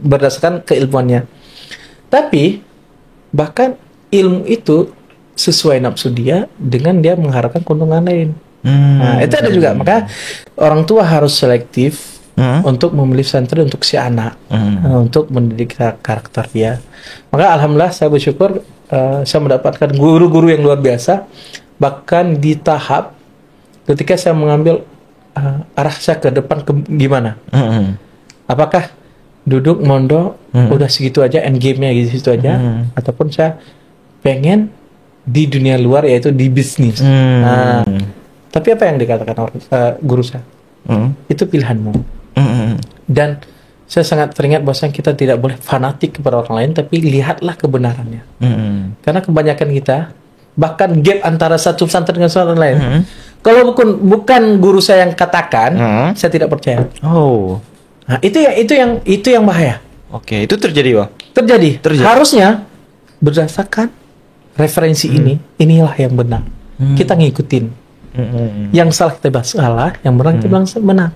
berdasarkan keilmuannya. Tapi bahkan ilmu itu sesuai nafsu dia dengan dia mengharapkan keuntungan lain. Nah, itu ada juga. Maka orang tua harus selektif untuk memilih pesantren untuk si anak, untuk mendidik karakter dia. Maka alhamdulillah saya bersyukur saya mendapatkan guru-guru yang luar biasa. Bahkan di tahap ketika saya mengambil arah saya ke depan gimana? Apakah duduk mondok udah segitu aja, end game-nya gitu aja, ataupun saya pengen di dunia luar yaitu di bisnis. Tapi apa yang dikatakan guru saya? Itu pilihanmu. Dan saya sangat teringat bahwasanya kita tidak boleh fanatik kepada orang lain, tapi lihatlah kebenarannya. Karena kebanyakan kita bahkan gap antara satu pesantren dengan pesantren lain. Kalau bukan guru saya yang katakan, saya tidak percaya. Nah, itu yang bahaya. Oke, itu terjadi, Bang. Terjadi. Harusnya berdasarkan referensi inilah yang benar. Kita ngikutin. Yang salah kita bahas salah, yang benar kita bilang benar.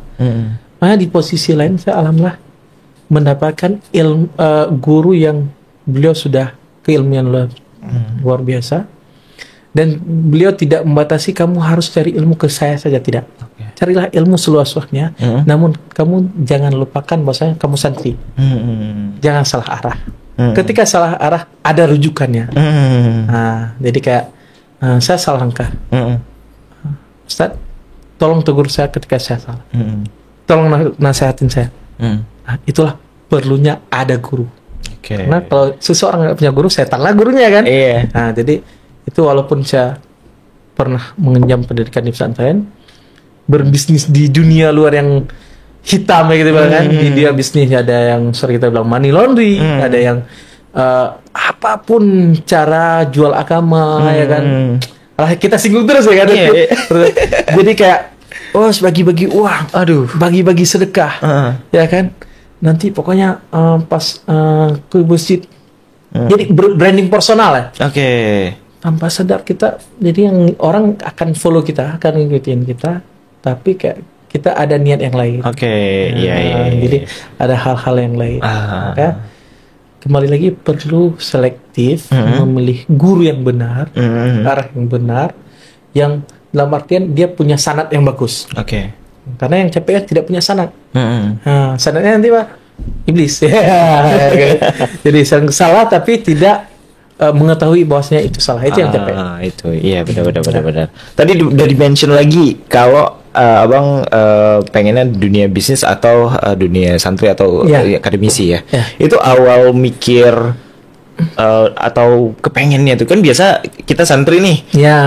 Makanya di posisi lain saya alhamdulillah mendapatkan guru yang beliau sudah keilmuan luar biasa. Dan beliau tidak membatasi kamu harus cari ilmu ke saya saja, tidak. Carilah ilmu seluas-luasnya. Namun kamu jangan lupakan bahwasanya kamu santri. Jangan salah arah. Ketika salah arah ada rujukannya. Nah, jadi kayak saya salah langkah. Ustaz, tolong tegur saya ketika saya salah. Tolong nasihatin saya. Nah, itulah perlunya ada guru. Karena kalau seseorang nggak punya guru, setanlah gurunya kan. Nah, jadi itu walaupun saya pernah mengenyam pendidikan di pesantren, berbisnis di dunia luar yang hitam gitu kan. Di dia bisnis ada yang sering kita bilang money laundry, ada yang apapun cara jual agama ya kan. Kita singgung terus ya kan. Jadi kayak bagi-bagi uang, bagi-bagi sedekah, ya kan. Nanti pokoknya pas ke masjid, jadi branding personal ya. Tanpa sadar kita, jadi yang orang akan follow kita, akan ngikutin kita, tapi kayak kita ada niat yang lain. Jadi ada hal-hal yang lain. Maka kembali lagi perlu selektif, memilih guru yang benar, arah yang benar, yang dalam artian dia punya sanad yang bagus. Karena yang CPS tidak punya sanad. Sanadnya nanti iblis. Jadi salah tapi tidak mengetahui bahwasanya itu salah, itu yang capek. Itu iya benar. Tadi udah di-mention lagi kalau abang pengennya dunia bisnis atau dunia santri atau akademisi ya. Itu awal mikir atau kepengennya tuh kan biasa kita santri nih,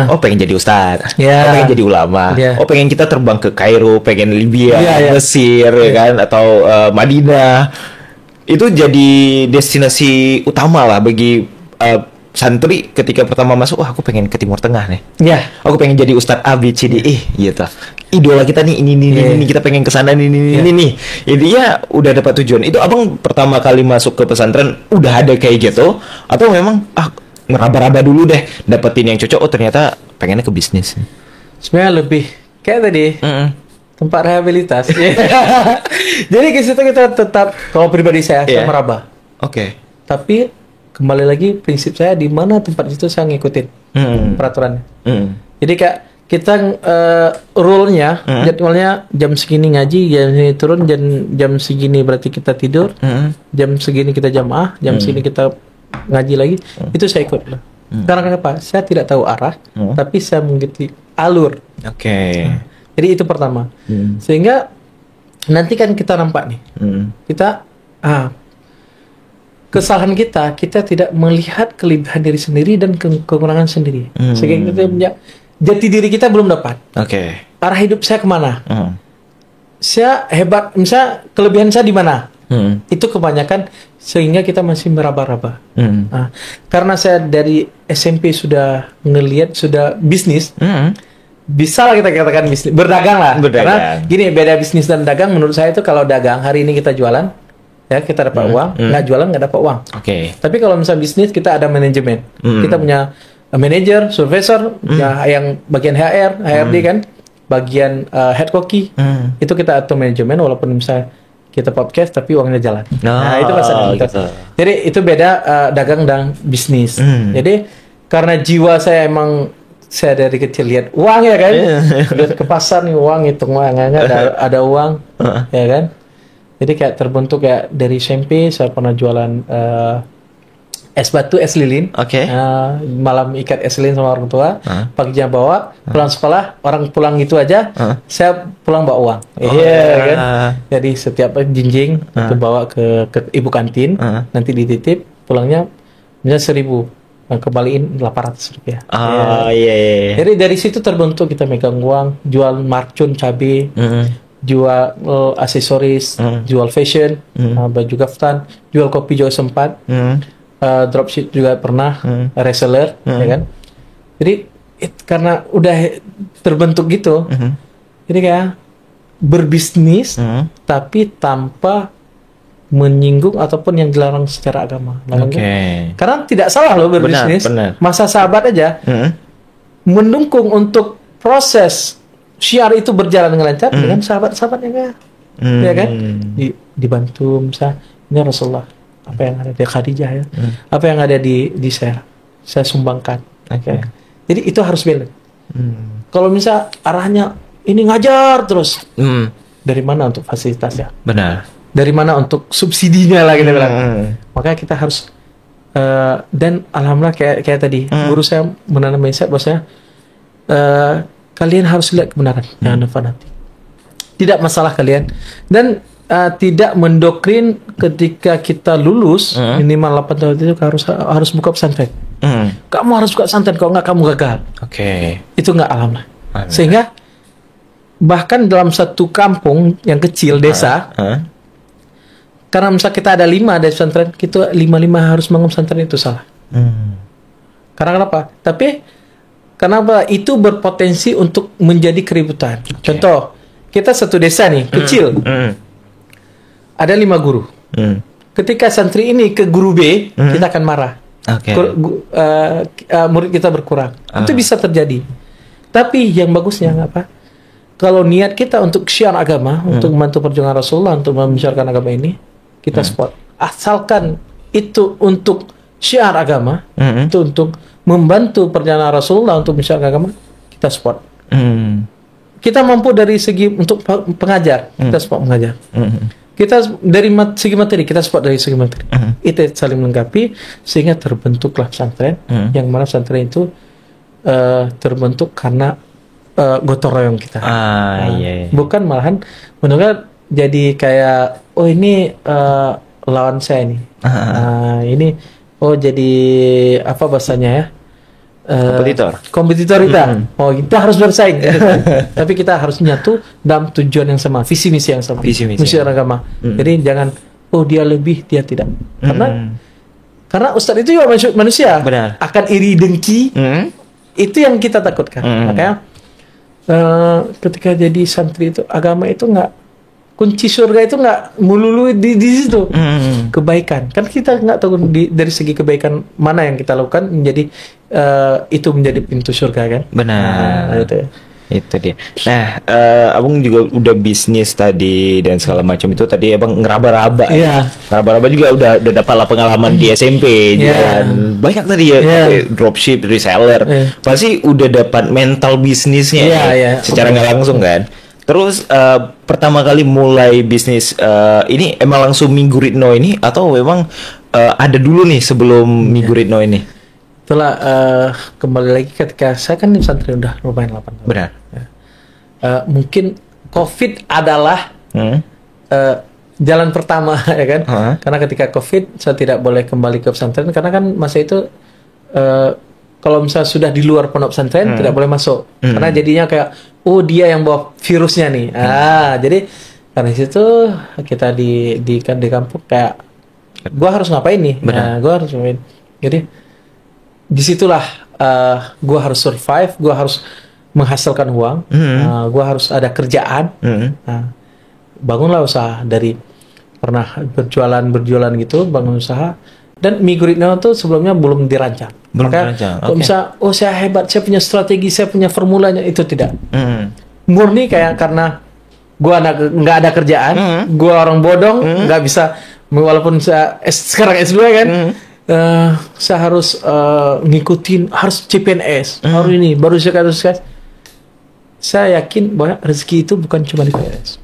oh pengen jadi ustadz, oh pengen jadi ulama, oh pengen kita terbang ke Kairo, pengen Libya, Mesir, ya kan, atau Madinah, itu jadi destinasi utama lah bagi santri ketika pertama masuk. Wah, aku pengen ke Timur Tengah nih. Aku pengen jadi Ustadz A B C D E gitu. Idola kita nih ini kita pengen ke sana ini nih. Jadi ya udah dapat tujuan. Itu abang pertama kali masuk ke pesantren udah ada kayak gitu atau memang ngeraba-raba dulu deh dapetin yang cocok. Oh ternyata pengennya ke bisnis. Sebenarnya lebih kayak tadi tempat rehabilitas. Jadi ke situ kita tetap, kalau pribadi saya meraba. Tapi kembali lagi prinsip saya di mana tempat itu saya ngikutin peraturannya. Jadi kayak kita rule-nya, jadwalnya jam segini ngaji, jam segini turun, jam segini berarti kita tidur, jam segini kita jamaah, jam segini kita ngaji lagi. Itu saya ikut lah. Karena kenapa? Saya tidak tahu arah, tapi saya mengikuti alur. Jadi itu pertama. Sehingga nanti kan kita nampak nih, kita kesalahan kita tidak melihat kelebihan diri sendiri dan kekurangan sendiri. Sehingga kita punya jati diri kita belum dapat. Arah hidup saya kemana? Saya hebat, misalnya kelebihan saya di mana? Itu kebanyakan sehingga kita masih meraba-raba. Karena saya dari SMP sudah ngelihat, sudah bisnis, bisa lah kita katakan bisnis, berdagang lah. Karena gini, beda bisnis dan dagang menurut saya itu, kalau dagang hari ini kita jualan, ya kita dapat uang, nggak jualan nggak dapat uang. Tapi kalau misalnya bisnis kita ada manajemen, kita punya manajer, supervisor, yang bagian HR, HRD kan, bagian head koki, itu kita atur manajemen walaupun misalnya kita podcast tapi uangnya jalan. Nah itu masalah kita. Gitu. Jadi itu beda dagang dan bisnis. Jadi karena jiwa saya emang, saya dari kecil lihat uang ya kan, lihat ke pasar nih uang, hitung uang, ada uang, ya kan. Jadi kayak terbentuk kayak dari SMP saya pernah jualan es batu, es lilin. Malam ikat es lilin sama orang tua. Paginya bawa pulang sekolah, orang pulang itu aja, saya pulang bawa uang. Kan? Jadi setiap jinjing itu bawa ke ibu kantin, nanti dititip, pulangnya misalnya 1.000, kembaliin 800 rupiah. Jadi dari situ terbentuk kita megang uang, jual marcun, cabai, jual aksesoris, jual fashion, baju kaftan, jual kopi juga sempat, dropship juga pernah, reseller, ya kan. Jadi karena udah terbentuk gitu, jadi kayak berbisnis, tapi tanpa menyinggung ataupun yang dilarang secara agama. Karena tidak salah loh berbisnis. Masa sahabat aja mendukung untuk proses syiar itu berjalan dengan lancar dengan sahabat-sahabatnya, ya kan? Dibantu, misalnya ini Rasulullah, apa yang ada di Khadijah ya, apa yang ada di saya sumbangkan. Jadi itu harus balance. Kalau misal arahnya ini ngajar terus, dari mana untuk fasilitasnya? Dari mana untuk subsidinya lah kita bilang. Makanya kita harus dan alhamdulillah kayak tadi guru saya menanam mindset bahwasanya kalian harus lihat kebenaran, jangan fanatik. Tidak masalah kalian, dan tidak mendoktrin ketika kita lulus minimal 8 tahun itu harus buka pesantren. Kamu harus buka pesantren, kalau nggak kamu gagal. Itu nggak alhamdulillah. Sehingga bahkan dalam satu kampung yang kecil, desa, karena misalnya kita ada 5 dari pesantren, kita 5 harus bangun pesantren, itu salah. Karena kenapa? Tapi kenapa itu berpotensi untuk menjadi keributan. Contoh, kita satu desa nih, kecil. Ada 5 guru. Ketika santri ini ke guru B, kita akan marah. Murid kita berkurang. Itu bisa terjadi. Tapi yang bagusnya apa? Kalau niat kita untuk syiar agama, untuk membantu perjuangan Rasulullah, untuk membicarakan agama ini, kita support. Asalkan itu untuk syiar agama, itu untuk membantu perjalanan Rasulullah, untuk membicarakan agama, kita support. Kita mampu dari segi untuk pengajar, kita support pengajar. Kita dari segi materi, kita support dari segi materi. Itu saling melengkapi sehingga terbentuklah pesantren, yang mana pesantren itu terbentuk karena gotong royong kita. Bukan malahan menurut jadi kayak, oh ini lawan saya nih. Ini jadi apa bahasanya ya? Kompetitor kita. Kita harus bersaing. Tapi kita harus nyatu dalam tujuan yang sama, visi misi yang sama, misi agama. Jadi jangan dia lebih, dia tidak. Karena ustadz itu juga manusia. Benar. Akan iri dengki. Itu yang kita takutkan. Makanya ketika jadi santri itu, agama itu nggak, kunci surga itu nggak melulu di situ. Kebaikan. Kan kita nggak tahu dari segi kebaikan mana yang kita lakukan menjadi itu menjadi pintu surga kan. Benar. Itu dia. Nah, abang juga udah bisnis tadi dan segala macam itu tadi abang ngeraba-raba. Iya. Ngeraba-raba juga udah dapat lah pengalaman di SMP. Dan banyak tadi ya, dropship, reseller. Pasti udah dapat mental bisnisnya secara nggak langsung kan. Terus pertama kali mulai bisnis ini emang langsung Minggu Ritno ini atau memang ada dulu nih sebelum Minggu Ritno ini? Itulah kembali lagi ketika saya kan di pesantren udah lumayan 8 tahun. Benar. Mungkin COVID adalah jalan pertama ya kan. Karena ketika COVID saya tidak boleh kembali ke pesantren karena kan masa itu kalau misalnya sudah di luar pondok pesantren tidak boleh masuk. Karena jadinya kayak dia yang bawa virusnya nih. Jadi karena situ kita di kampung kayak gua harus ngapain nih? Gua harus ngapain. Jadi disitulah gue harus survive, gue harus menghasilkan uang, gue harus ada kerjaan. Bangunlah usaha dari pernah berjualan gitu, bangun usaha. Dan Minggu Ritno itu sebelumnya belum dirancang. Kalau bisa, saya hebat, saya punya strategi, saya punya formulanya, itu tidak. Murni kayak karena gue nggak ada kerjaan, gue orang bodong, nggak bisa, walaupun saya sekarang S2 kan. Saya harus ngikutin, harus CPNS, harus ini, baru saya saya yakin bahwa rezeki itu bukan cuma di PNS.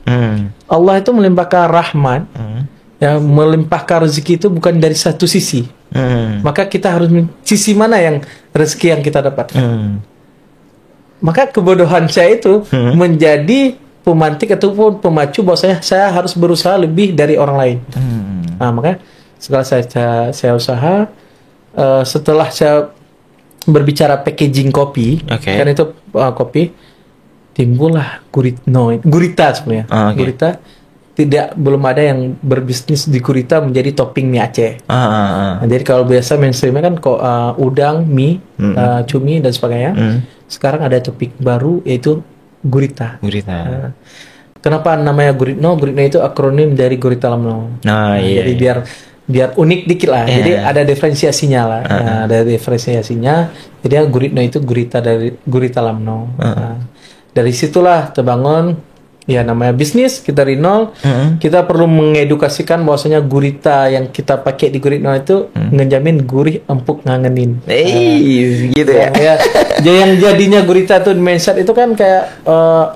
Allah itu melimpahkan rahmat, melimpahkan rezeki itu bukan dari satu sisi. Maka kita harus sisi mana yang rezeki yang kita dapat. Maka kebodohan saya itu menjadi pemantik ataupun pemacu bahwasanya saya harus berusaha lebih dari orang lain. Makanya setelah saya usaha, setelah saya berbicara packaging kopi, kan itu kopi, timbullah gurita sebenarnya. Gurita belum ada yang berbisnis di gurita menjadi topping mie Aceh. Jadi kalau biasa mainstreamnya kan udang, mie, cumi dan sebagainya. Sekarang ada topik baru yaitu gurita. Kenapa namanya Guritno? Guritno itu akronim dari Gurita Lamno. Jadi biar unik dikit lah. Jadi ada diferensiasinya lah. Ada diferensiasinya. Jadi Guritno itu gurita dari Gurita Lamno. Dari situlah terbangun ya namanya bisnis, kita dari nol. Kita perlu mengedukasikan bahwasanya gurita yang kita pakai di Guritno itu ngejamin gurih, empuk, ngangenin. Gitu ya. Yang jadinya gurita tuh mindset itu kan kayak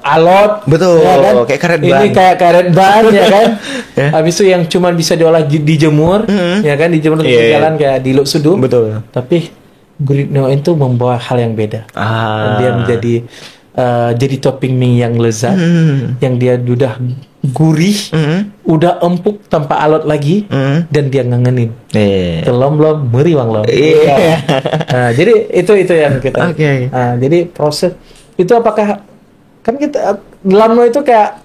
alot. Betul. Ya kan? Kayak karet ban. Ini kayak karet ban ya kan. Habis itu yang cuma bisa diolah dijemur, ya kan, dijemur di jalan kayak di Luk Sudu. Betul. Tapi Guritno itu membawa hal yang beda. Dia menjadi jadi topping mie yang lezat, yang dia udah gurih, udah empuk tanpa alot lagi, dan dia ngangenin. Telom-lom, meriwang-lom. Jadi itu yang kita. Jadi proses itu apakah kan kita Lamno itu kayak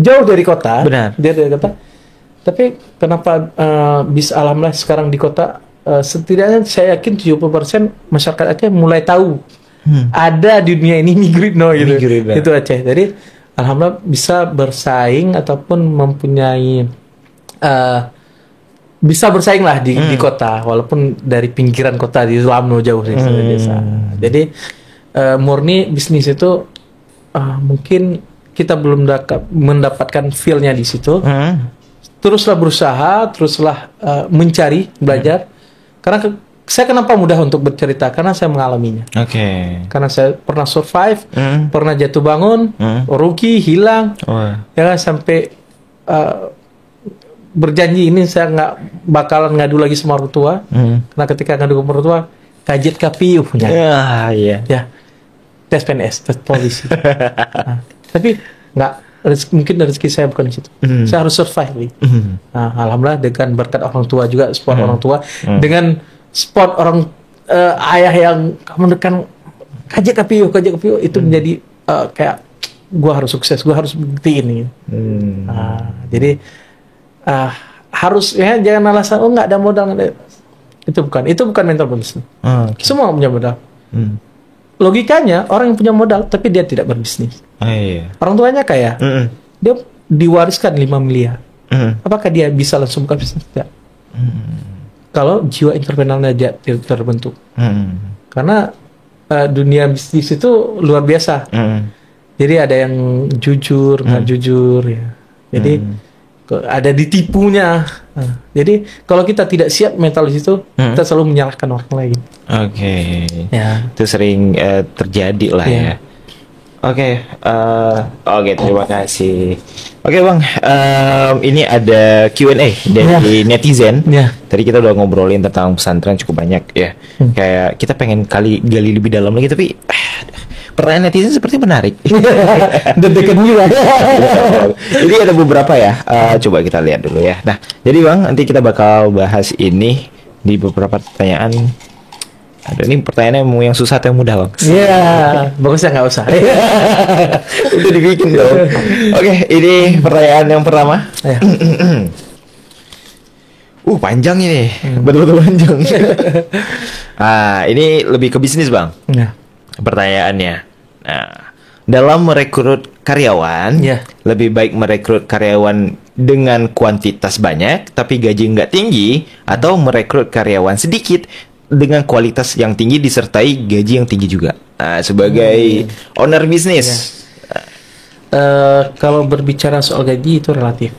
jauh dari kota, dari kota. Tapi kenapa bisa alhamdulillah sekarang di kota, setidaknya saya yakin 70% masyarakat Aceh mulai tahu ada di dunia ini mie Guritno gitu. Itu Aceh. Jadi alhamdulillah bisa bersaing ataupun mempunyai bisa bersaing lah di kota, walaupun dari pinggiran kota di Lamno jauh sih desa. Jadi murni bisnis itu mungkin kita belum mendapatkan feel-nya di situ. Teruslah berusaha, teruslah mencari, belajar. Karena saya kenapa mudah untuk bercerita? Karena saya mengalaminya. Karena saya pernah survive, pernah jatuh bangun, rugi, hilang, ya sampai berjanji ini saya nggak bakalan ngadu lagi sama orang tua. Karena ketika ngadu sama orang tua, kajet KPU punya. Ya, tes PNS, tes polisi. Tapi mungkin rezeki saya bukan di situ. Saya harus survive. Nah, alhamdulillah dengan berkat orang tua juga, support orang tua, dengan support orang ayah yang menekan kajak kapio itu menjadi kayak gua harus sukses, gua harus buktiin ini. Jadi harus ya, jangan alasan nggak ada modal, itu bukan mental bonus. Semua punya modal. Logikanya orang yang punya modal tapi dia tidak berbisnis. Orang tuanya kaya, dia diwariskan 5 miliar. Apakah dia bisa langsung buka bisnis? Tidak. Kalau jiwa entrepreneurnya dia terbentuk. Karena dunia bisnis itu luar biasa. Jadi ada yang jujur, nggak jujur ya. Jadi ada ditipunya. Jadi kalau kita tidak siap mental di situ, kita selalu menyalahkan orang lain. Ya. Itu sering terjadi lah ya. Oke, terima kasih. Oke Bang, ini ada Q&A dari netizen. Tadi kita udah ngobrolin tentang pesantren cukup banyak ya. Kayak kita pengen gali lebih dalam lagi, tapi pertanyaan netizen seperti menarik. Deg-degan juga. Jadi ada beberapa ya. Coba kita lihat dulu ya. Nah, jadi Bang, nanti kita bakal bahas ini di beberapa pertanyaan. Ada ini pertanyaannya mau yang susah atau yang mudah Bang? Bagusnya nggak usah. Udah dibikin dong. Oke, ini pertanyaan yang pertama. Panjang ini. Betul-betul panjang. Ini lebih ke bisnis Bang. Pertanyaannya. Nah, dalam merekrut karyawan, lebih baik merekrut karyawan dengan kuantitas banyak tapi gaji nggak tinggi, atau merekrut karyawan sedikit dengan kualitas yang tinggi disertai gaji yang tinggi juga. Sebagai owner bisnis. Kalau berbicara soal gaji itu relatif.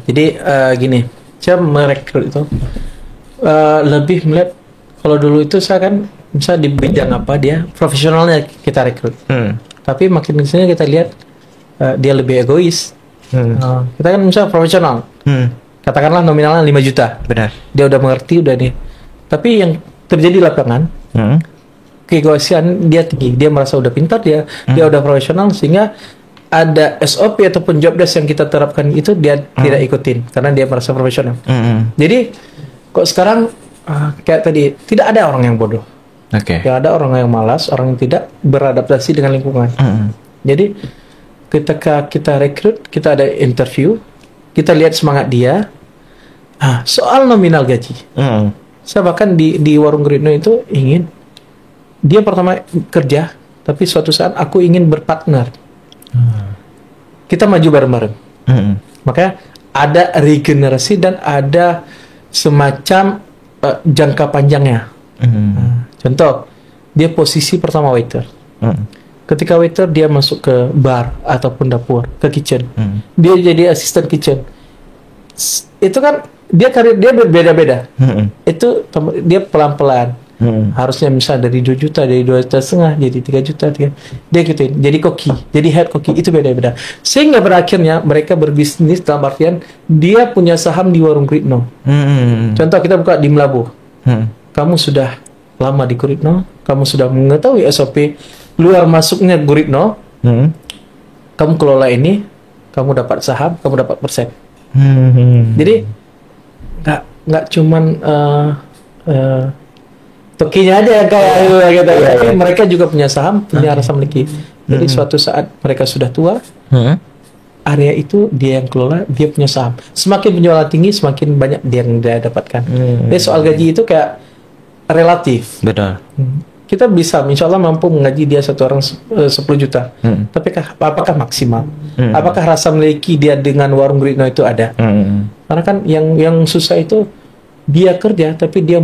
Jadi gini, saya merekrut itu lebih melihat, kalau dulu itu saya kan misalnya di bidang apa dia profesionalnya kita rekrut. Tapi makin kesini kita lihat dia lebih egois. Kita kan misalnya profesional. Katakanlah nominalnya 5 juta. Benar. Dia udah mengerti, udah nih. Tapi yang terjadi di lapangan, keegoisan dia tinggi. Dia merasa udah pintar, dia udah profesional, sehingga ada SOP ataupun job desk yang kita terapkan itu dia tidak ikutin karena dia merasa profesional. Jadi kok sekarang kayak tadi, tidak ada orang yang bodoh. Tidak ada orang yang malas, orang yang tidak beradaptasi dengan lingkungan. Jadi ketika kita rekrut, kita ada interview, kita lihat semangat dia. Soal nominal gaji, saya bahkan di warung Guritno itu ingin dia pertama kerja, tapi suatu saat aku ingin berpartner. Kita maju bareng-bareng. Makanya ada regenerasi dan ada semacam jangka panjangnya. Contoh, dia posisi pertama waiter. Ketika waiter dia masuk ke bar ataupun dapur, ke kitchen, dia jadi asisten kitchen. Itu kan dia karir dia berbeda-beda. Itu dia pelan-pelan. Harusnya misalnya dari 2 juta, dari 2,5 juta jadi 3 juta, dia gituin. Jadi koki, jadi head koki, itu beda-beda. Sehingga berakhirnya mereka berbisnis dalam artian dia punya saham di warung Guritno. Contoh kita buka di Melabu. Kamu sudah lama di Guritno, kamu sudah mengetahui SOP luar masuknya Guritno. Kamu kelola ini, kamu dapat saham, kamu dapat persen. Jadi nggak cuman tokinya aja kayak gitu. Tapi mereka juga punya saham, punya rasa memiliki. Jadi suatu saat mereka sudah tua, area itu dia yang kelola, dia punya saham. Semakin penjualan tinggi, semakin banyak dia yang dia dapatkan. Jadi soal gaji itu kayak relatif. Benar. Kita bisa, insya Allah mampu menggaji dia satu orang 10 juta. Tapi apakah maksimal? Apakah rasa memiliki dia dengan warung Guritno itu ada? Karena kan yang susah itu dia kerja, tapi dia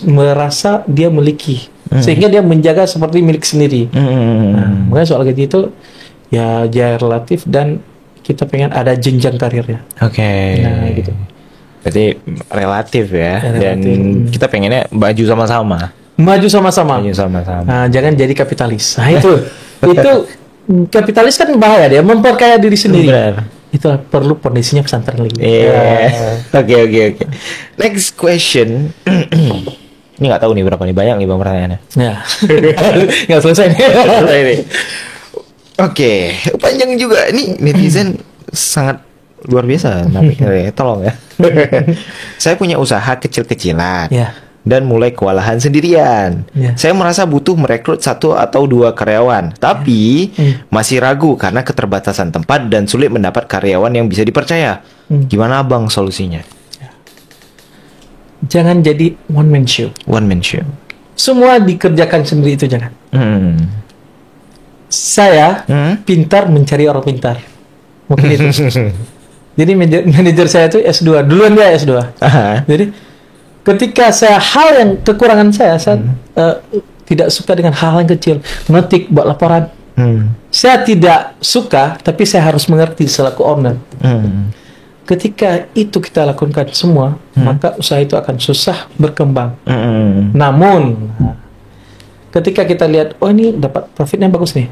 merasa dia memiliki, sehingga dia menjaga seperti milik sendiri. Makanya soal gaji itu ya relatif, dan kita pengen ada jenjang karirnya. Nah, gitu. Berarti relatif ya. Dan kita pengennya maju sama-sama. Nah, jangan jadi kapitalis. Nah, itu kapitalis kan bahaya, dia memperkaya diri sendiri. Itu perlu kondisinya pesantren lagi. Oke. Next question. Ini nggak tahu nih berapa nih, banyak nih Bang pertanyaannya. Nggak selesai nih. Oke, panjang juga. Ini netizen sangat luar biasa. Tolong ya. Saya punya usaha kecil-kecilan. Dan mulai kewalahan sendirian. Saya merasa butuh merekrut 1 atau 2 karyawan, tapi masih ragu karena keterbatasan tempat dan sulit mendapat karyawan yang bisa dipercaya. Gimana Abang solusinya? Jangan jadi one man show. One man show. Semua dikerjakan sendiri itu jangan. Saya pintar mencari orang pintar. Mungkin itu. Jadi manajer saya itu S2. Duluan dia S2. Jadi ketika saya hal yang kekurangan saya tidak suka dengan hal yang kecil, ngetik buat laporan. Saya tidak suka, tapi saya harus mengerti selaku owner. Ketika itu kita lakukan semua, maka usaha itu akan susah berkembang. Namun, ketika kita lihat, oh ini dapat profitnya bagus nih,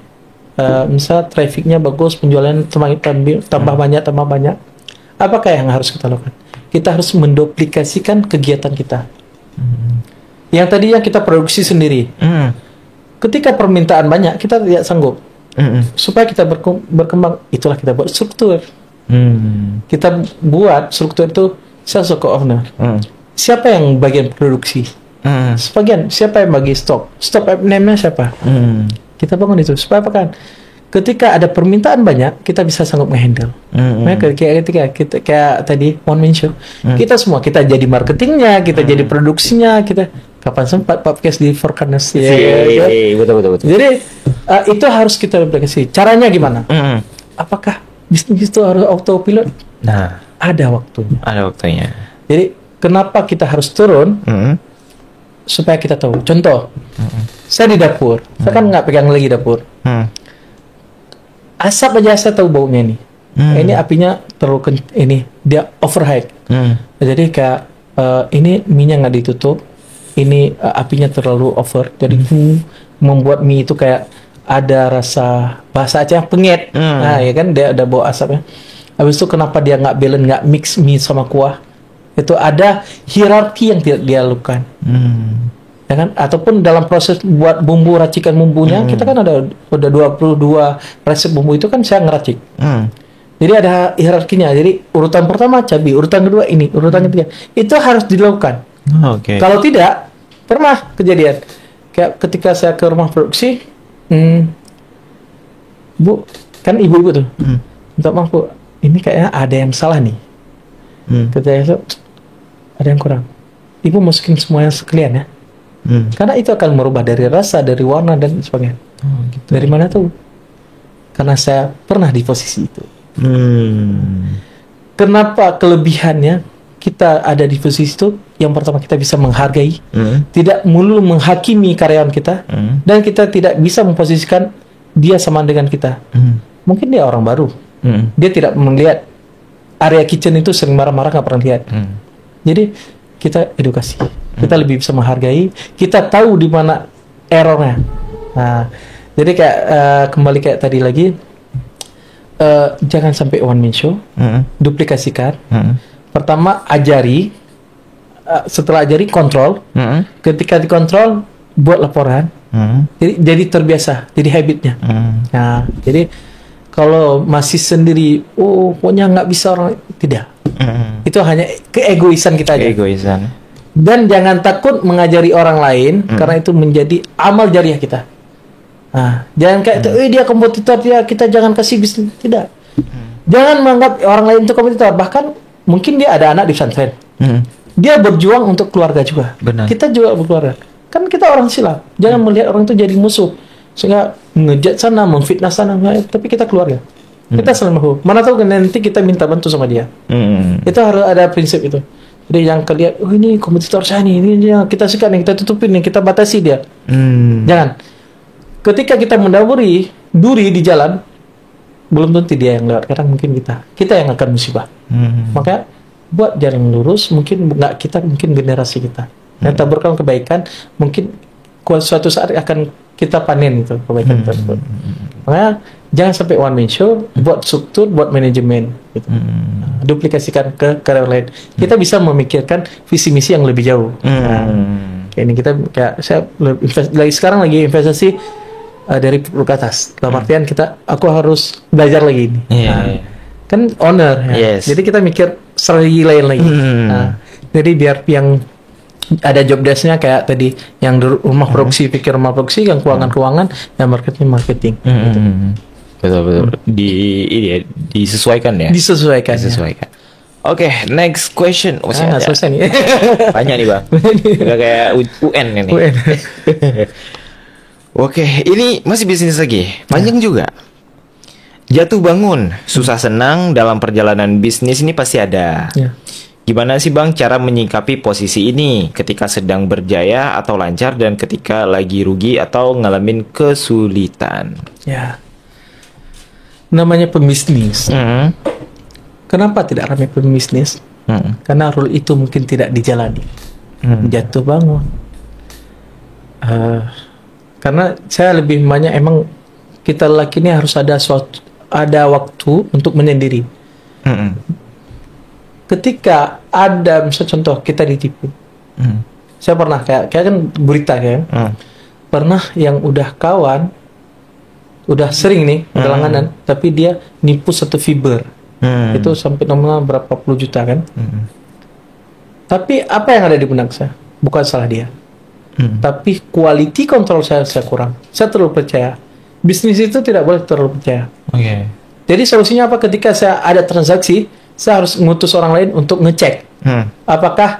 misal trafficnya bagus, penjualan tambah banyak, apakah yang harus kita lakukan? Kita harus menduplikasikan kegiatan kita. Yang tadinya kita produksi sendiri. Ketika permintaan banyak, kita tidak sanggup. Supaya kita berkembang, itulah kita buat struktur. Kita buat struktur itu, saya suka owner. Siapa yang bagian produksi? Sebagian, siapa yang bagi stok? Stok name-nya siapa? Kita bangun itu. Supaya apa kan? Ketika ada permintaan banyak, kita bisa sanggup nge-handle. Ketika kita kayak tadi one man show, kita semua kita jadi marketingnya, kita jadi produksinya, kita kapan sempat podcast di Forecast betul. Jadi itu harus kita aplikasi. Caranya gimana? Apakah bisnis itu harus autopilot? Nah, ada waktunya. Ada waktunya. Jadi kenapa kita harus turun? Supaya kita tahu. Contoh, saya di dapur, saya kan nggak pegang lagi dapur. Asap aja saya tahu baunya nih. Ini apinya terlalu ini dia overheat. Jadi kayak ini minyak nggak ditutup, ini apinya terlalu over, jadi membuat mie itu kayak ada rasa bahasa Aceh penget. Nah ya kan dia ada bau asapnya. Habis itu kenapa dia nggak balance, nggak mix mie sama kuah? Itu ada hierarki yang tidak dia lakukan. Ya kan? Ataupun dalam proses buat bumbu, racikan bumbunya, kita kan ada udah 22 resep bumbu itu kan saya ngeracik. Jadi ada hierarkinya. Jadi urutan pertama cabai, urutan kedua ini, urutan ketiga. Itu harus dilakukan. Kalau tidak, pernah kejadian. Kayak ketika saya ke rumah produksi, Bu, kan ibu-ibu tuh. Minta maaf Bu, ini kayaknya ada yang salah nih. Ketika itu ada yang kurang. Ibu masukin semuanya sekalian ya. Karena itu akan merubah dari rasa, dari warna dan sebagainya. Gitu. Dari mana tuh? Karena saya pernah di posisi itu. Kenapa kelebihannya kita ada di posisi itu? Yang pertama kita bisa menghargai, tidak melulu menghakimi karyawan kita, dan kita tidak bisa memposisikan dia sama dengan kita. Mungkin dia orang baru, dia tidak melihat area kitchen itu sering marah-marah, nggak pernah lihat. Jadi kita edukasi. Kita lebih bisa menghargai, kita tahu di mana errornya. Nah, jadi kayak kembali kayak tadi lagi, jangan sampai one man show, duplikasikan. Pertama ajari, setelah ajari kontrol. Ketika dikontrol, buat laporan. Jadi terbiasa, jadi habitnya. Nah, jadi kalau masih sendiri, pokoknya nggak bisa orang, tidak. Itu hanya keegoisan kita aja. Keegoisan. Dan jangan takut mengajari orang lain, karena itu menjadi amal jariah kita. Nah, jangan kayak dia kompetitor dia, kita jangan kasih bisnis. Tidak. Jangan menganggap orang lain itu kompetitor. Bahkan mungkin dia ada anak di pesantren. Dia berjuang untuk keluarga juga. Benar. Kita juga berkeluarga. Kan kita orang Islam. Jangan melihat orang itu jadi musuh, sehingga ngejat sana, memfitnah sana. Tapi kita keluarga. Kita saling mahu. Mana tahu nanti kita minta bantu sama dia. Itu harus ada prinsip itu. Jadi yang kalian, ini kompetitor saya nih, ini yang kita sikat nih, kita tutupin nih, kita batasi dia. Jangan. Ketika kita mendahului duri di jalan, belum tentu dia yang lewat, kadang mungkin kita yang akan musibah. Makanya buat jalan lurus, mungkin nggak kita, mungkin generasi kita. Dan taburkan kebaikan, mungkin suatu saat akan kita panen itu kebaikan tersebut. Makanya jangan sampai one man show, buat struktur, buat manajemen gitu. Duplikasikan ke karyawan lain. Kita bisa memikirkan visi misi yang lebih jauh. Kayak ini kita kayak saya lagi sekarang lagi investasi dari pukul ke atas. Dalam artian aku harus belajar lagi ini. Kan owner ya. Jadi kita mikir strategi lain lagi. Jadi biar yang ada job desk-nya kayak tadi yang rumah produksi pikir rumah produksi, yang keuangan, yang marketing. Gitu. Betul. Disesuaikan ya. Disesuaikan. Oke, next question. Nggak selesai nih. Banyak nih bang. Udah kayak UN ini. Oke, ini masih bisnis lagi. Panjang juga. Jatuh bangun, susah senang dalam perjalanan bisnis ini pasti ada. Gimana sih bang cara menyikapi posisi ini ketika sedang berjaya atau lancar dan ketika lagi rugi atau ngalamin kesulitan? Ya, namanya pembisnis. Kenapa tidak ramai pembisnis? Karena rule itu mungkin tidak dijalani. Jatuh bangun. Karena saya lebih banyak emang kita laki ini harus ada waktu untuk menyendiri. Ketika ada misalnya contoh kita ditipu. Saya pernah kayak kan berita kan. Pernah yang udah kawan, udah sering nih langganan, tapi dia nipu satu fiber. Itu sampai nominal berapa puluh juta kan. Tapi apa yang ada di benak saya? Bukan salah dia. Tapi quality control saya kurang. Saya terlalu percaya. Bisnis itu tidak boleh terlalu percaya. Jadi solusinya apa? Ketika saya ada transaksi, saya harus ngutus orang lain untuk ngecek apakah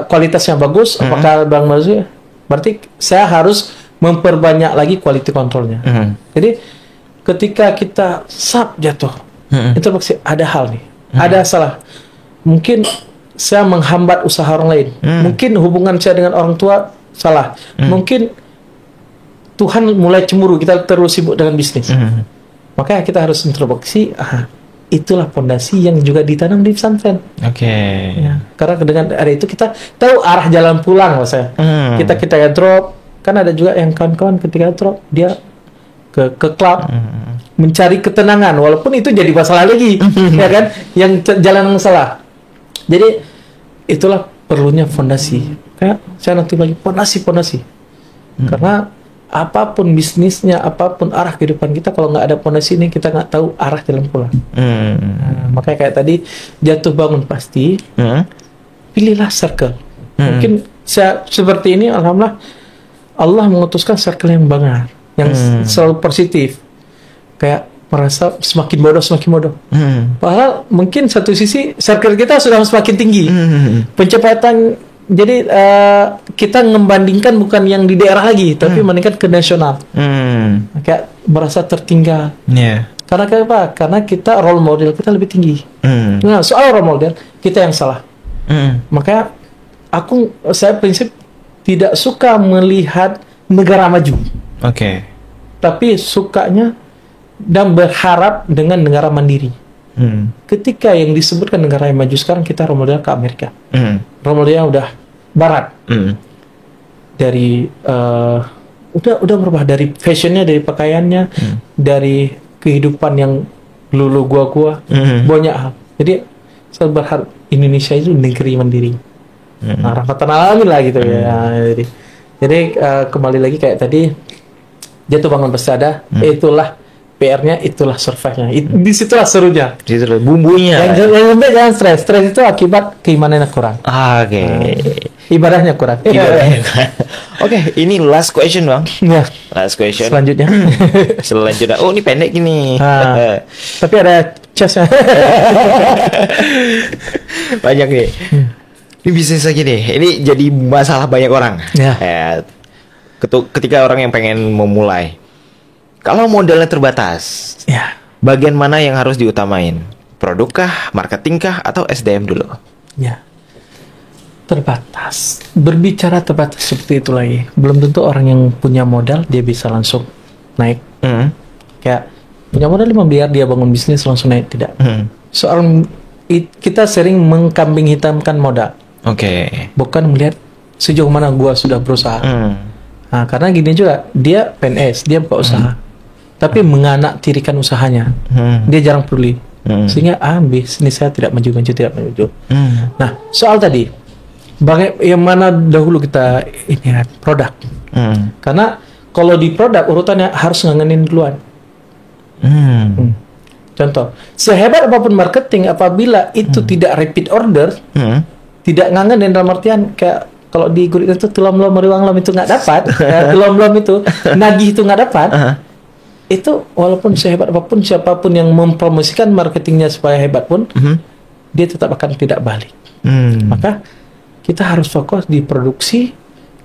kualitasnya bagus, apakah barang bagus. Berarti saya harus memperbanyak lagi quality controlnya. Jadi ketika kita jatuh, itu pasti ada hal nih, ada salah. Mungkin saya menghambat usaha orang lain. Mungkin hubungan saya dengan orang tua salah. Mungkin Tuhan mulai cemburu, kita terus sibuk dengan bisnis. Makanya kita harus introspeksi. Itulah fondasi yang juga ditanam di pesantren. Ya, karena dengan ada itu kita tahu arah jalan pulang, maksudnya. Kita drop. Kan ada juga yang kawan-kawan ketika drop dia ke klub mencari ketenangan, walaupun itu jadi masalah lagi, ya kan? Yang jalan yang salah. Jadi itulah perlunya fondasi. Kayak saya nanti lagi fondasi. Karena apapun bisnisnya, apapun arah kehidupan kita, kalau nggak ada fondasi ini kita nggak tahu arah jalan pulang. Makanya kayak tadi jatuh bangun pasti. Pilihlah circle. Mungkin saya seperti ini, alhamdulillah Allah mengutuskan circle yang bangar, yang selalu positif. Kayak merasa semakin bodoh. Padahal mungkin satu sisi circle kita sudah semakin tinggi. Pencepatan, jadi kita membandingkan bukan yang di daerah lagi, tapi membandingkan ke nasional. Kayak merasa tertinggal. Karena kenapa? Karena kita role model kita lebih tinggi. Nah, soal role model kita yang salah. Makanya saya prinsip tidak suka melihat negara maju. Tapi sukanya dan berharap dengan negara mandiri. Ketika yang disebutkan negara yang maju sekarang, kita role model ke Amerika. Role modelnya udah Barat. Dari udah berubah, dari fashionnya, dari pakaiannya, dari kehidupan yang lulu gua banyak hal. Jadi saya berharap Indonesia itu negeri mandiri. Rahmatan alamin lah gitu ya. Jadi kembali lagi kayak tadi, jatuh bangun pasti ada. Itulah PR-nya, itulah survive-nya. Disitulah serunya. Disitulah bumbunya. Jangan stres. Stres itu akibat keimanannya kurang. Ibadahnya kurang. Oke, ini last question bang. Last question. Selanjutnya. Oh, ini pendek gini. Tapi ada chestnya. Banyak nih. Ini bisnis lagi nih. Ini jadi masalah banyak orang. Ketika orang yang pengen memulai, kalau modalnya terbatas, bagian mana yang harus diutamain? Produkkah, marketingkah, atau SDM dulu? Terbatas. Berbicara terbatas seperti itu lagi. Belum tentu orang yang punya modal dia bisa langsung naik. Kayak punya modal 5 miliar dia bangun bisnis langsung naik, tidak. Kita sering mengkambing hitamkan modal. Bukan melihat sejauh mana gua sudah berusaha. Nah, karena gini juga, dia PNS, dia buka usaha. Tapi menganaktirikan usahanya. Dia jarang peduli. Sehingga bisnis saya tidak maju-maju. Nah, soal tadi, bagaimana dahulu kita produk. Karena Kalau di produk urutannya harus ngangenin duluan. Contoh, sehebat apapun marketing, apabila itu tidak repeat order, tidak ngangenin dalam artian kayak kalau di gurit itu tulam-tulam meriwang-lam itu nggak dapat, tulam-tulam itu nagih itu nggak dapat, itu walaupun sehebat apapun siapapun yang mempromosikan marketingnya supaya hebat pun, dia tetap akan tidak balik. Maka kita harus fokus di produksi,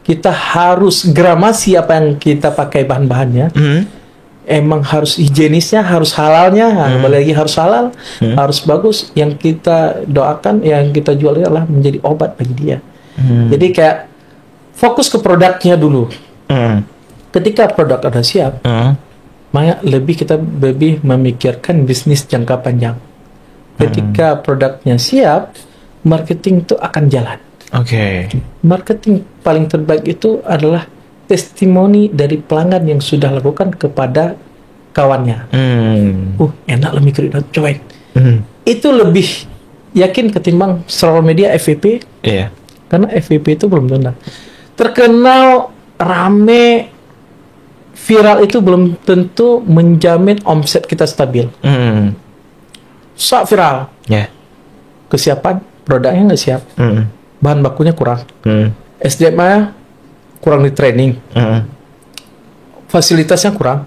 kita harus gramasi apa yang kita pakai bahan-bahannya. Emang harus higienisnya, harus halalnya, kembali lagi harus halal, harus bagus. Yang kita doakan, yang kita jual adalah menjadi obat bagi dia. Jadi kayak fokus ke produknya dulu. Ketika produk ada siap, maka kita lebih memikirkan bisnis jangka panjang. Ketika produknya siap, marketing itu akan jalan. Marketing paling terbaik itu adalah testimoni dari pelanggan yang sudah lakukan kepada kawannya. Enak lah mikir cobain. Itu lebih yakin ketimbang social media FVP. Karena FVP itu belum tentu terkenal, rame, viral itu belum tentu menjamin omset kita stabil. Viral, kesiapan produknya nggak siap, bahan bakunya kurang, SDM-nya kurang di training, fasilitasnya kurang,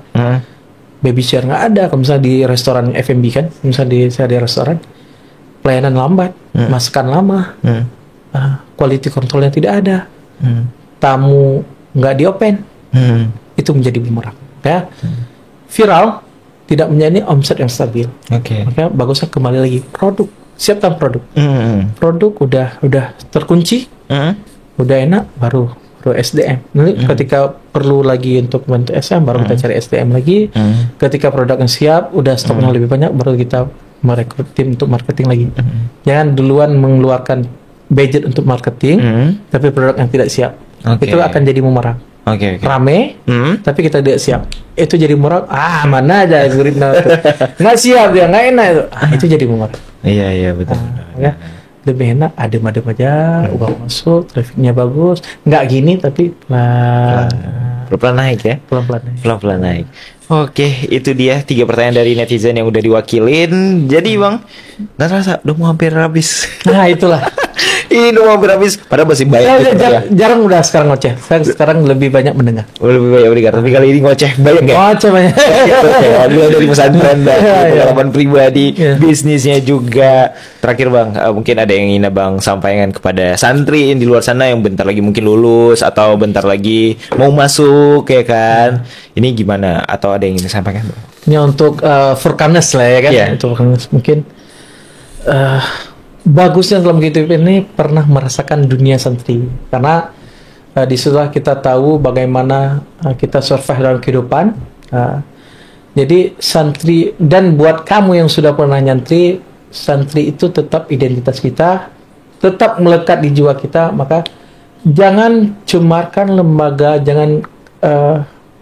baby chair nggak ada. Kalau misalnya di restoran F&B kan, misalnya saya di restoran, pelayanan lambat, masakan lama, quality controlnya tidak ada, tamu nggak di open, itu menjadi bumerang. Ya, viral tidak menjadi omset yang stabil. Makanya bagusnya kembali lagi produk, siapkan produk. Produk udah terkunci, udah enak, baru SDM. Nanti ketika perlu lagi untuk membantu SM, baru kita cari SDM lagi. Ketika produknya siap, udah stoknya lebih banyak, baru kita merekrut tim untuk marketing lagi. Jangan duluan mengeluarkan budget untuk marketing, tapi produk yang tidak siap. Itu akan jadi bumerang. Rame, tapi kita tidak siap. Itu jadi bumerang. Mana aja algoritma nggak siap, dia nggak enak itu. Itu jadi bumerang. Iya betul. Ya. Lebih enak adem-adem aja, uang masuk, trafiknya bagus, nggak gini tapi pelan-pelan naik ya, pelan-pelan naik. Oke, itu dia 3 pertanyaan dari netizen yang udah diwakilin. Jadi bang, nggak terasa udah mau hampir habis. Nah itulah. Ini udah mau hampir habis. Padahal masih banyak. Jarang udah sekarang ngoceh. Saya sekarang lebih banyak mendengar. Lebih banyak mendengar. Tapi kali ini ngoceh banyak ya. Ngoceh banyak. Dulu dari pesantren, pengalaman pribadi, bisnisnya juga. Terakhir bang, mungkin ada yang ingin abang sampaikan kepada santri di luar sana yang bentar lagi mungkin lulus atau bentar lagi mau masuk ya kan. Ini gimana? Atau ada yang ingin disampaikan? Ini untuk Furkanes lah ya kan. Untuk Furkanes mungkin bagusnya dalam kehidupan ini pernah merasakan dunia santri, karena di situlah kita tahu bagaimana kita survive dalam kehidupan. Jadi santri, dan buat kamu yang sudah pernah nyantri, santri itu tetap identitas kita, tetap melekat di jiwa kita. Maka jangan cemarkan lembaga, jangan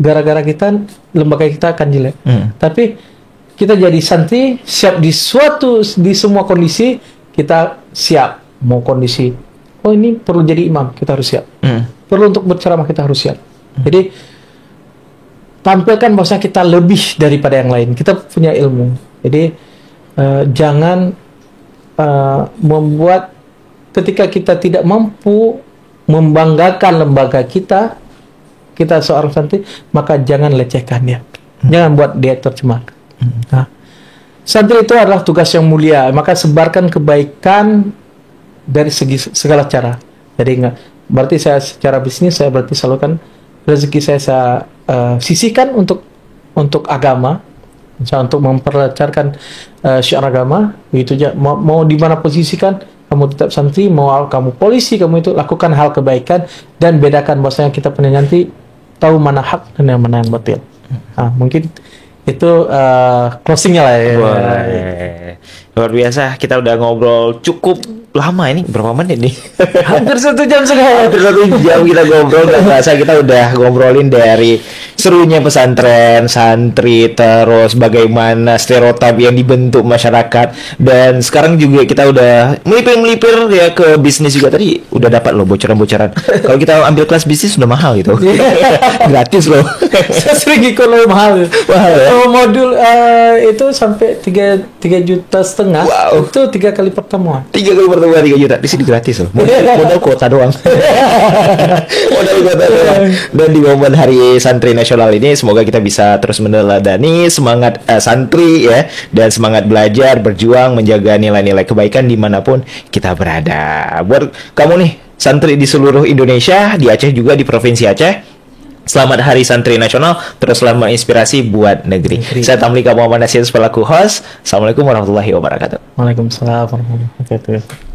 gara-gara kita lembaga kita akan jelek. Tapi kita jadi santri siap di semua kondisi. Kita siap, mau kondisi ini perlu jadi imam, kita harus siap. Perlu untuk berceramah, kita harus siap. Jadi tampilkan bahwasanya kita lebih daripada yang lain, kita punya ilmu. Jadi jangan membuat ketika kita tidak mampu membanggakan lembaga kita seorang santri, maka jangan lecehkan dia, jangan buat dia tercemar. Santri itu adalah tugas yang mulia, maka sebarkan kebaikan dari segala cara. Jadi berarti saya secara bisnis, saya berarti salurkan rezeki saya sisihkan untuk agama, misalnya untuk memperlancarkan syiar agama, begitu aja. Mau di mana posisikan, kamu tetap santri, mau kamu polisi, kamu itu lakukan hal kebaikan dan bedakan bahwasanya kita punya nanti tahu mana hak dan mana yang batil. Mungkin itu closingnya lah ya. Luar biasa, kita udah ngobrol cukup lama ini, berapa menit nih? Hampir 1 jam sudah. Hampir 1 jam kita ngobrol, gak terasa kita udah ngobrolin dari serunya pesantren, santri, terus bagaimana stereotip yang dibentuk masyarakat, dan sekarang juga kita udah melipir ya ke bisnis juga. Tadi udah dapat loh bocoran-bocoran. Kalau kita ambil kelas bisnis sudah mahal gitu. Gratis loh. Saya sering ikut lo mahal. Mahal ya? Modul itu sampai 3,5 juta. Wow. Itu 3 kali pertemuan. 3 kali pertemuan 3 juta. Di sini gratis loh. Modal kuota doang. Modal kuota doang. Dan di momen Hari Santri Nasional ini semoga kita bisa terus meneladani semangat santri ya, dan semangat belajar, berjuang, menjaga nilai-nilai kebaikan dimanapun kita berada. Buat kamu nih santri di seluruh Indonesia, di Aceh juga, di Provinsi Aceh, selamat Hari Santri Nasional, terus selamat inspirasi buat negeri. Saya Tamlika Muhammad Nasir selaku host. Assalamualaikum warahmatullahi wabarakatuh. Waalaikumsalam warahmatullahi wabarakatuh.